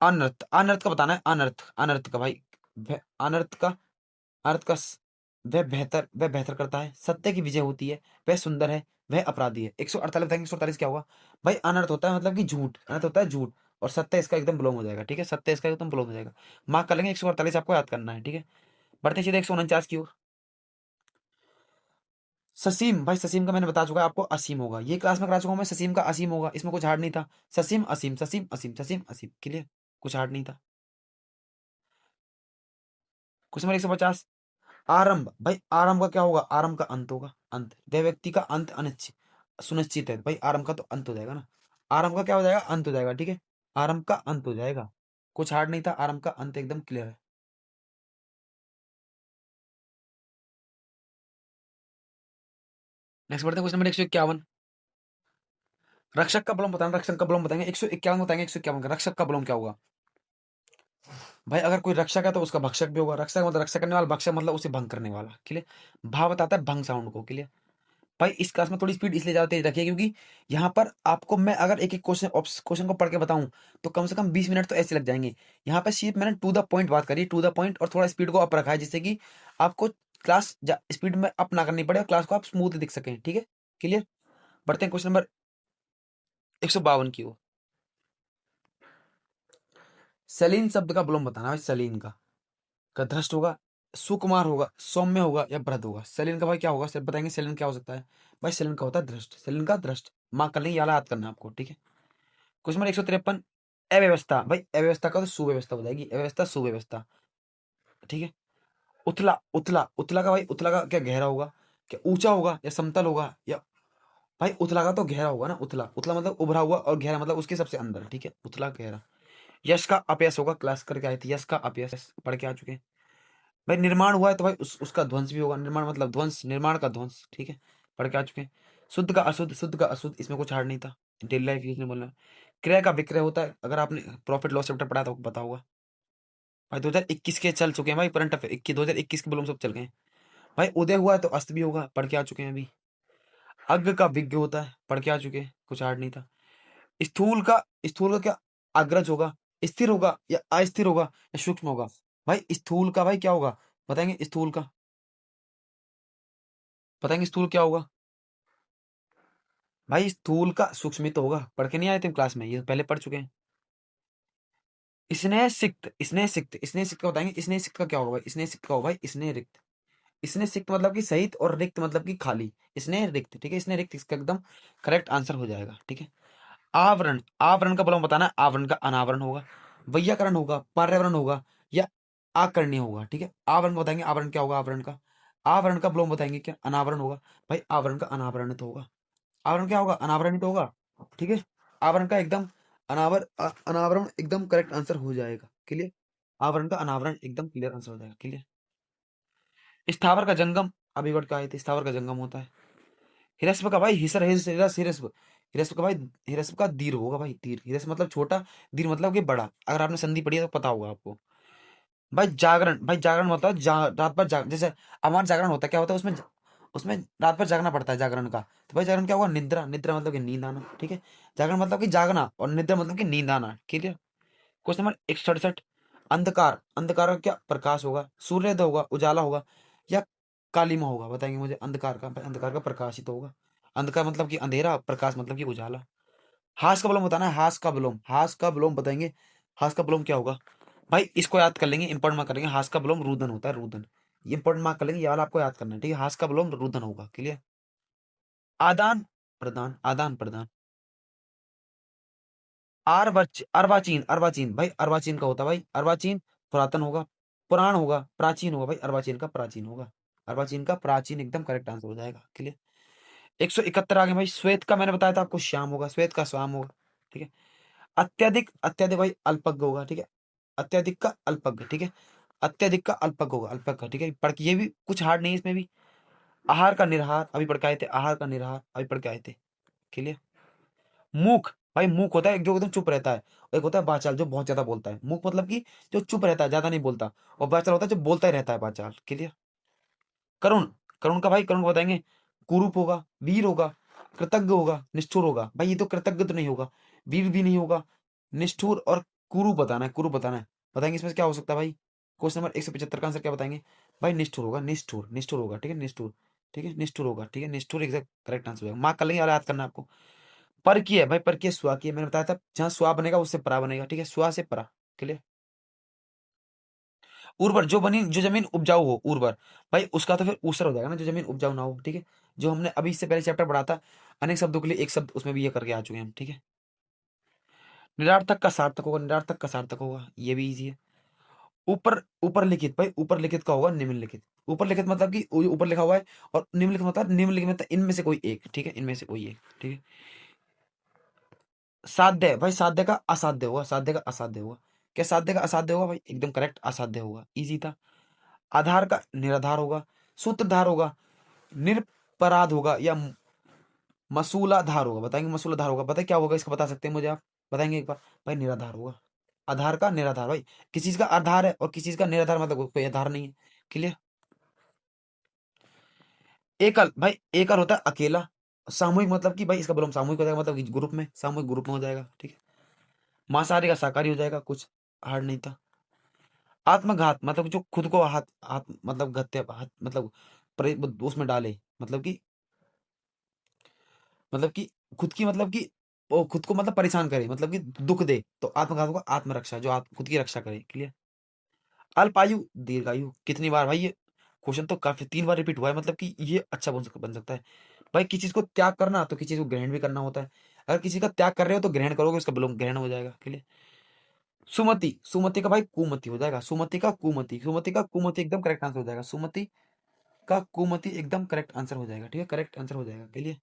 अनर्थ, अनर्थ का बताना है, अनर्थ, अनर्थ का भाई, अनर्थ का अर्थ का वह बेहतर करता है, सत्य की विजय होती है, वह सुंदर है, वह अपराधी है। 148 बताएंगे, 148 क्या होगा? भाई अनर्थ होता है मतलब कि झूठ, अनर्थ होता है झूठ, और सत्य इसका एकदम बिलोंग हो जाएगा, ठीक है, सत्य इसका एकदम बिलोंग हो जाएगा। मार्क कर लेंगे, 148 आपको याद करना है, ठीक है। बढ़ते हैं सीधे 149 की ओर। ससीम, भाई ससीम का मैंने बता चुका है आपको, असीम होगा, ये क्लास में करा चुका हूं मैं, ससीम का असीम होगा, इसमें कुछ हार्ड नहीं था। ससीम असीम, ससीम असीम, ससीम असीम, क्लियर, कुछ हार्ड नहीं था। Question number 150। आरंभ, भाई आरंभ का क्या होगा? आरंभ का अंत होगा, अंत, वह व्यक्ति का अंत अनिश्चित सुनिश्चित है, भाई आरंभ का तो अंत हो जाएगा ना, आरंभ का क्या हो जाएगा? अंत हो जाएगा, ठीक है। आरंभ का अंत हो जाएगा, कुछ हार्ड नहीं था, आरंभ का अंत एकदम क्लियर है। नेक्स्ट बढ़ते हैं, क्वेश्चन नंबर 151। रक्षक का बलम बताना, रक्षक का बलम बताएंगे, 151 बताएंगे, 151 का रक्षक का बलम क्या होगा? भाई अगर कोई रक्षक है तो उसका भक्षक भी होगा, रक्षक मतलब रक्षा करने वाला, भक्षक मतलब उसे भंग करने वाला, क्लियर। भाव बताता है भंग साउंड को, क्लियर। भाई इस क्लास में थोड़ी स्पीड इसलिए ज्यादा तेज रखिए, क्योंकि यहाँ पर आपको मैं अगर एक एक क्वेश्चन को पढ़ के बताऊं तो कम से कम 20 मिनट तो ऐसे लग जाएंगे। यहाँ पे सिर्फ मैंने टू द पॉइंट बात करी, टू द पॉइंट, और थोड़ा स्पीड को अप रखा है, जिससे कि आपको क्लास स्पीड में अप ना करनी पड़े, और क्लास को आप स्मूथ दिख सकें, ठीक है, क्लियर। बढ़ते हैं क्वेश्चन नंबर 152 की ओर। सलीन शब्द का विलोम बताना है, सलीन का। गधृष्ट होगा, सुकुमार होगा, सौम्य होगा या भ्रद होगा। सेलिन का भाई क्या होगा, सिर्फ बताएंगे सेलिन क्या हो सकता है। भाई सेलिन का होता है दृष्ट, सेलिन का दृष्ट। मार्क कर लेंगे, याद करना है आपको, ठीक है। क्वेश्चन नंबर 153, अव्यवस्था। भाई अव्यवस्था का तो सुव्यवस्था हो जाएगी, अव्यवस्था सुव्यवस्था, ठीक है। उथला, उथला, उथला का भाई, उथला का क्या गहरा होगा, क्या ऊंचा होगा या समतल होगा, या भाई उथला का तो गहरा होगा ना, उथला, उथला मतलब उभरा हुआ, और गहरा मतलब उसके सबसे अंदर, ठीक है, उथला गहरा। यश का अपयश होगा, क्लास करके आए थे, यश का अपयश पढ़ के आ चुके हैं। भाई निर्माण हुआ है तो भाई उसका ध्वंस भी होगा, निर्माण मतलब ध्वंस, निर्माण का ध्वंस, ठीक है, पढ़ के आ चुके हैं। शुद्ध का अशुद्ध, शुद्ध का अशुद्ध, इसमें कुछ हार्ड नहीं था, डेली लाइफ यूज में बोलना है। क्रय का विक्रय होता है, अगर आपने प्रॉफिट लॉस चैप्टर पढ़ा तो पता होगा। भाई 2021 के चल चुके हैं भाई, करंट अफेयर 2021 के बुलों सब चल गए हैं। भाई उदय हुआ है तो अस्त भी होगा, पढ़ के आ चुके हैं अभी। अग्ग का विज्ञ होता है, पढ़ के आ चुके हैं, कुछ हार्ड नहीं था। स्थूल का क्या अग्रज होगा, स्थिर होगा या अस्थिर होगा या सूक्ष्म होगा। भाई स्थूल का भाई क्या होगा, बताएंगे स्थूल का, बताएंगे स्थूल क्या होगा। भाई स्थूल का सूक्ष्म तो होगा, पढ़ के नहीं आए थे क्लास में, ये पहले पढ़ चुके हैं। स्नेह सिक्त, स्नेह सिक्त, स्नेह सिक्त का बताएंगे, स्नेह सिक्त का क्या होगा भाई, स्नेह सिक्त का होगा भाई स्नेह रिक्त। स्नेह सिक्त मतलब कि सहित, और रिक्त मतलब कि खाली, स्नेह रिक्त, ठीक है, स्नेह रिक्त इसका एकदम करेक्ट आंसर हो जाएगा, ठीक है। आवरण, आवरण का प्रॉब्लम बताना है, आवरण का अनावरण होगा, वैयाकरण होगा, पर्यावरण होगा या आकर्ण्य होगा, ठीक है। आवरण बताएंगे, आवरण क्या होगा, आवरण का, आवरण का प्रॉब्लम बताएंगे क्या, अनावरण होगा। भाई आवरण का अनावरण तो होगा, आवरण क्या होगा, अनावरण तो होगा, ठीक है। आवरण का एकदम अनावरण एकदम करेक्ट आंसर हो जाएगा, क्लियर। आवरण का अनावरण एकदम क्लियर आंसर हो जाएगा, क्लियर। स्थावर का जंगम, अभी वर्ड का आए थे, स्थावर का जंगम होता है। हिरस्व का भाई हिसर, हिरस्व, हिरस्व का भाई, हिरस्व का दीर्घ होगा भाई, दीर्घ, हिरस्व मतलब छोटा, दीर्घ मतलब कि बड़ा, अगर आपने संधि पढ़ी है तो पता होगा आपको। भाई जागरण, भाई जागरण मतलब रात भर जैसे हमारा जागरण होता है, क्या होता है उसमें, उसमें रात भर जागना पड़ता है जागरण का, तो भाई जागरण क्या होगा, निद्रा, निद्रा मतलब कि नींद आना, ठीक है। जागरण मतलब कि जागना, और निद्रा मतलब कि नींद आना, क्लियर। क्वेश्चन नंबर 167, अंधकार, अंधकार का क्या प्रकाश होगा, सूर्योदय होगा, उजाला होगा या कालिमा होगा, बताएंगे मुझे। अंधकार का भाई, अंधकार का प्रकाश ही तो होगा, अंधकार मतलब कि अंधेरा, प्रकाश मतलब कि उजाला। हास का विलोम बताना है, हास का विलोम, हास का विलोम बताएंगे, हास का विलोम क्या होगा। भाई इसको याद कर लेंगे, इंपॉर्टेंट मार्क करेंगे, हास का विलोम रुदन होता है, रुदन, ये इंपॉर्टेंट मार्क कर लेंगे, ये वाला आपको याद करना है, ठीक है। हास का विलोम रुदन होगा, क्लियर। आदान प्रदान, आदान प्रदान। अर्वाचीन, अर्वाचीन भाई, अर्वाचीन का होता है भाई, अर्वाचीन पुरातन होगा, पुराण होगा, प्राचीन होगा भाई, अर्वाचीन का प्राचीन होगा, अर्वाचीन का प्राचीन एकदम करेक्ट आंसर हो जाएगा, क्लियर। 171 आ गए भाई, श्वेत का मैंने बताया था आपको, श्याम होगा, श्वेत का श्याम होगा, ठीक है। अत्यधिक, अत्यधिक भाई अल्पज्ञ होगा, ठीक है, अत्यधिक का अल्पज्ञ, ठीक है, अत्यधिक का अल्पज्ञ होगा, अल्पज्ञ का, ठीक है। पढ़ के ये भी कुछ हार्ड नहीं है इसमें भी। आहार का निरहार, अभी पढ़ के आए थे, आहार का निरहार अभी पढ़ के आए थे, क्लियर। मूक, भाई मूक होता है जो एकदम चुप रहता है, और एक होता है बाचाल जो बहुत ज्यादा बोलता है। मूक मतलब कि जो चुप रहता है, ज्यादा नहीं बोलता, और बाचाल होता है जो बोलता ही रहता है, बाचाल, क्लियर। करुण, करुण का भाई, करुण को बताएंगे, कुरूप होगा, वीर होगा, कृतज्ञ होगा, निष्ठुर होगा। भाई ये तो कृतज्ञ तो नहीं होगा, वीर भी नहीं होगा, निष्ठुर और कुरूप बताना है, कुरूप बताना है। बताएंगे इसमें से क्या हो सकता है भाई। क्वेश्चन नंबर 175 का आंसर क्या बताएंगे। भाई निष्ठुर होगा, निष्ठुर, निष्ठुर होगा, ठीक है, निष्ठुर, ठीक है, निष्ठुर होगा, ठीक है, निष्ठुर एग्जैक्ट करेक्ट आंसर होगा। मार्क कर लेंगे और याद करना है आपको। पर की है भाई, पर की है, स्वा की है, मैंने बताया था, जहां स्वा बनेगा उससे परा बनेगा, ठीक है, स्वा से परा, क्लियर। उर्वर, जो बनी, जो जमीन उपजाऊ हो, उर्वर, भाई उसका तो फिर ऊसर हो जाएगा ना, जो जमीन उपजाऊ ना हो, ठीक है। जो हमने अभी इससे पहले चैप्टर पढ़ा था, अनेक शब्दों के लिए एक शब्द, उसमें भी ये करके आ चुके हैं हम, ठीक है। निरार्थक का सार्थक होगा, निरार्थक का सार्थक होगा, ये भी इजी है। ऊपर, ऊपर लिखित, भाई ऊपर लिखित का होगा निम्नलिखित। ऊपर लिखित मतलब कि ऊपर लिखा हुआ है, और निम्नलिखित मतलब, निम्नलिखित मतलब इनमें से कोई एक, ठीक है, इनमें से कोई एक, ठीक है। साध्य, भाई साध्य का असाध्य होगा, साध्य का असाध्य होगा, क्या साध्य का असाध्य होगा भाई, एकदम करेक्ट, असाध्य होगा, इजी था। आधार का निराधार होगा, सूत्रधार होगा, निरपराध होगा या मसूलाधार होगा, बताएंगे। मसूलाधार होगा, बताए क्या होगा इसका, बता सकते हैं मुझे आप, बताएंगे एक बार। भाई निराधार होगा, आधार का निराधार, भाई किसी चीज का आधार है और किसी चीज का निराधार मतलब कोई आधार नहीं है, क्लियर। एकल, भाई एकल होता है अकेला। सामूहिक मतलब कि भाई इसका बोलो सामूहिक हो जाएगा, मतलब कि ग्रुप में, सामूहिक ग्रुप में हो जाएगा, ठीक है। मांसाहारी का शाकाहारी हो जाएगा, कुछ हार्ड नहीं था। आत्मघात मतलब जो खुद को हाथ, हाथ मतलब हत्या, हाथ मतलब उसमें डाले, मतलब कि खुद की, मतलब कि वो खुद को मतलब परेशान करे, मतलब कि दुख दे, तो आत्मघात होगा आत्मरक्षा, जो खुद की रक्षा करे, क्लियर। अल्पायु दीर्घायु कितनी बार भाई? ये क्वेश्चन तो काफी 3 बार रिपीट हुआ है, मतलब कि ये अच्छा बन सकता है। भाई किसी चीज को त्याग करना तो किसी चीज को ग्रहण भी करना होता है। अगर किसी का त्याग कर रहे हो तो ग्रहण करोगे, उसका विलोम ग्रहण हो जाएगा। क्लियर? सुमति, सुमति का भाई कुमति हो जाएगा। सुमति का कुमति, सुमति का कुमति एकदम करेक्ट आंसर हो जाएगा। सुमति का कुमति एकदम करेक्ट आंसर हो जाएगा। ठीक है, करेक्ट आंसर हो जाएगा। क्लियर?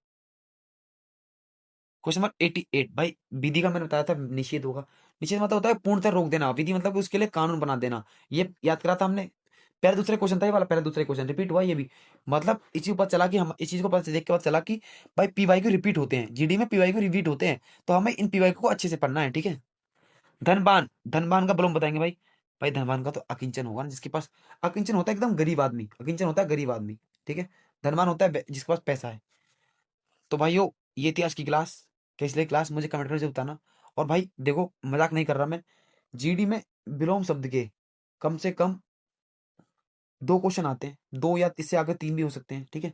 क्वेश्चन नंबर 88 भाई, विधि का मैंने बताया था निषेध होगा। निषेध मतलब होता है पूर्णतः रोक देना, विधि मतलब उसके लिए कानून बना देना। ये याद करा था हमने, पहले दूसरे क्वेश्चन था ये वाला, पहले दूसरे क्वेश्चन रिपीट हुआ ये भी। मतलब इस चीज को पता चला कि हम इस चीज को पता देख के पता चला कि भाई पीवाई को रिपीट होते हैं, जीडी में पीवाई को रिपीट होते हैं, तो हमें इन पीवाई को अच्छे से पढ़ना है। ठीक है? धनबान, धनबान का बलून बताएंगे भाई। भाई धनबान का तो अकिंचन होगा ना, जिसके पास अकिंचन होता है एकदम गरीब आदमी, अकिंचन होता है गरीब आदमी। ठीक है? धनबान होता है जिसके पास पैसा है। तो भाइयों, ये थी आज की क्लास। कैसी लगी क्लास मुझे कमेंट करके बताना। और भाई देखो, मजाक नहीं कर रहा मैं, जीडी में विलोम शब्द के कम से कम 2 क्वेश्चन आते हैं, 2 या इससे आगे 3 भी हो सकते हैं। ठीक है?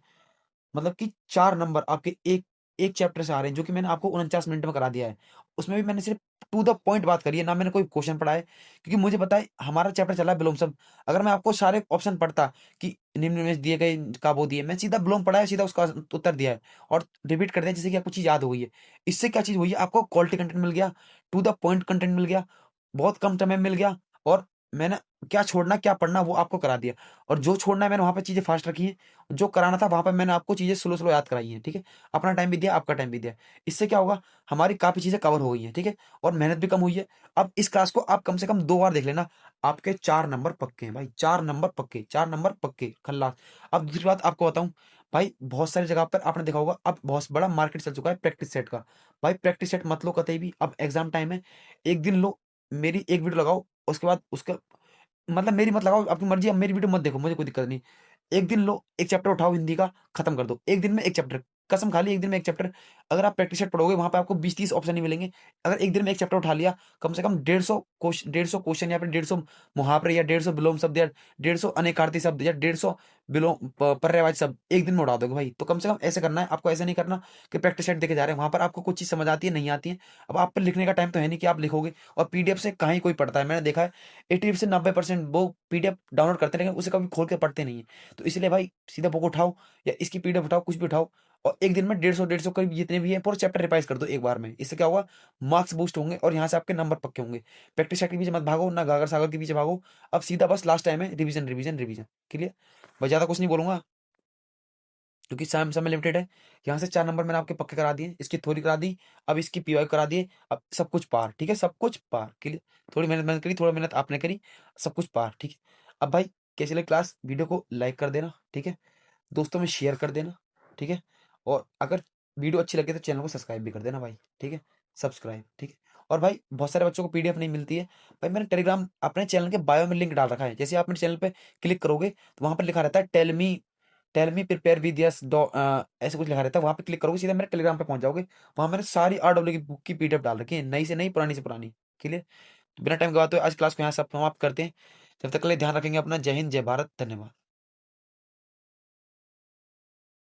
मतलब कि 4 नंबर आपके एक एक चैप्टर से आ रहे हैं, जो कि मैंने आपको 49 मिनट में करा दिया है। उसमें भी मैंने सिर्फ टू द पॉइंट बात करी है, ना मैंने कोई क्वेश्चन पढ़ा है, क्योंकि मुझे पता है हमारा चैप्टर चला है विलोम शब्द। अगर मैं आपको सारे ऑप्शन पढ़ता कि निम्न में दिए गए का वो दिए, मैं सीधा विलोम पढ़ा है, सीधा उसका उत्तर दिया है और रिपीट कर दिया, जिससे कि आपको चीज याद हो गई है। इससे क्या चीज हुई है, आपको क्वालिटी कंटेंट मिल गया, टू द पॉइंट कंटेंट मिल गया, बहुत कम समय में मिल गया। और मैंने क्या छोड़ना क्या पढ़ना वो आपको करा दिया। और जो छोड़ना है मैंने वहां पे चीजें फास्ट रखी हैं, जो कराना था वहां पे मैंने आपको चीजें स्लो स्लो याद कराई हैं। ठीक है? अपना टाइम भी दिया, आपका टाइम भी दिया। इससे क्या होगा, हमारी काफी चीजें कवर हो गई हैं। ठीक है? और मेहनत भी कम हुई है। अब इस क्लास को आप कम से कम 2 बार देख लेना, आपके 4 नंबर पक्के हैं भाई, 4 नंबर पक्के, 4 नंबर पक्के खल्लास। अब दूसरी बात आपको बताऊं, भाई बहुत सारी जगह पर आपने देखा होगा, अब बहुत बड़ा मार्केट चल चुका है प्रैक्टिस सेट का। भाई प्रैक्टिस सेट मत लो कतई भी, अब एग्जाम टाइम है, एक दिन लो, मेरी एक वीडियो लगाओ, उसके बाद उसका मतलब मेरी मत लगाओ, आपकी मर्जी, अब मेरी वीडियो मत देखो, मुझे कोई दिक्कत नहीं। एक दिन लो, एक चैप्टर उठाओ हिंदी का, खत्म कर दो एक दिन में एक चैप्टर। कसम खा ली, एक दिन में एक चैप्टर। अगर आप प्रैक्टिस सेट पढ़ोगे वहां पे आपको 20-30 ऑप्शन नहीं मिलेंगे। अगर एक दिन में एक चैप्टर उठा लिया, कम से कम 150 क्वेश्चन, 150 क्वेश्चन या फिर 150 मुहावरे या 150 विलोम शब्द या 150 अनेकार्थी शब्द या 150 विलोम पर्यायवाची शब्द एक दिन में उड़ा दोगे भाई। तो कम से कम ऐसे करना है आपको, ऐसे नहीं करना कि प्रैक्टिस सेट देखे जा रहे हैं, वहां पर आपको कुछ चीज समझ आती है नहीं आती है। अब आप पर लिखने का टाइम तो है नहीं कि आप लिखोगे, और पीडीएफ से कहीं कोई पढ़ता है, मैंने देखा है 80 से 90% वो पीडीएफ डाउनलोड करते हैं, लेकिन उसे कभी खोल के पढ़ते नहीं है। तो इसलिए भाई सीधा बुक उठाओ या इसकी पीडीएफ उठाओ, कुछ भी उठाओ, और एक दिन में 150 करीब जितने भी है पूरे चैप्टर रिवाइज कर दो एक बार में। इससे क्या होगा, मार्क्स बूस्ट होंगे और यहाँ से आपके नंबर पक्के होंगे। प्रैक्टिस सेट के पीछे मत भागो, ना गागर सागर के पीछे भागो। अब सीधा बस लास्ट टाइम है, रिवीजन रिवीजन रिवीजन। क्लियर? बस ज्यादा कुछ नहीं बोलूंगा, क्योंकि समय लिमिटेड है। यहाँ से 4 नंबर मैंने आपके पक्के करा दिए, इसकी थ्योरी करा दी, अब इसकी पीवाई करा दिए, अब सब कुछ पार। ठीक है? सब कुछ पार। क्लियर? थोड़ी मेहनत मैंने करी, थोड़ा मेहनत आपने करी, सब कुछ पार। ठीक है? अब भाई कैसी लगी क्लास, वीडियो को लाइक कर देना। ठीक है? दोस्तों में शेयर कर देना। ठीक है? और अगर वीडियो अच्छी लगे तो चैनल को सब्सक्राइब भी कर देना भाई। ठीक है? सब्सक्राइब। ठीक है? और भाई बहुत सारे बच्चों को पीडीएफ नहीं मिलती है, भाई मैंने टेलीग्राम अपने चैनल के बायो में लिंक डाल रखा है। जैसे आप मेरे चैनल पे क्लिक करोगे तो वहां पर लिखा रहता है tell me prepare with yes ऐसे कुछ लिखा रहता है, वहां पे क्लिक करोगे सीधा मेरे टेलीग्राम पे पहुंच जाओगे। वहां मैंने सारी आरडब्ल्यू की बुक की पीडीएफ डाल रखी है, नई से नई, पुरानी से पुरानी। क्लियर? तो बिना टाइम गवाते हुए आज क्लास को यहाँ सब समाप्त करते हैं। जब तक के लिए ध्यान रखेंगे अपना। जय हिंद, जय भारत, धन्यवाद।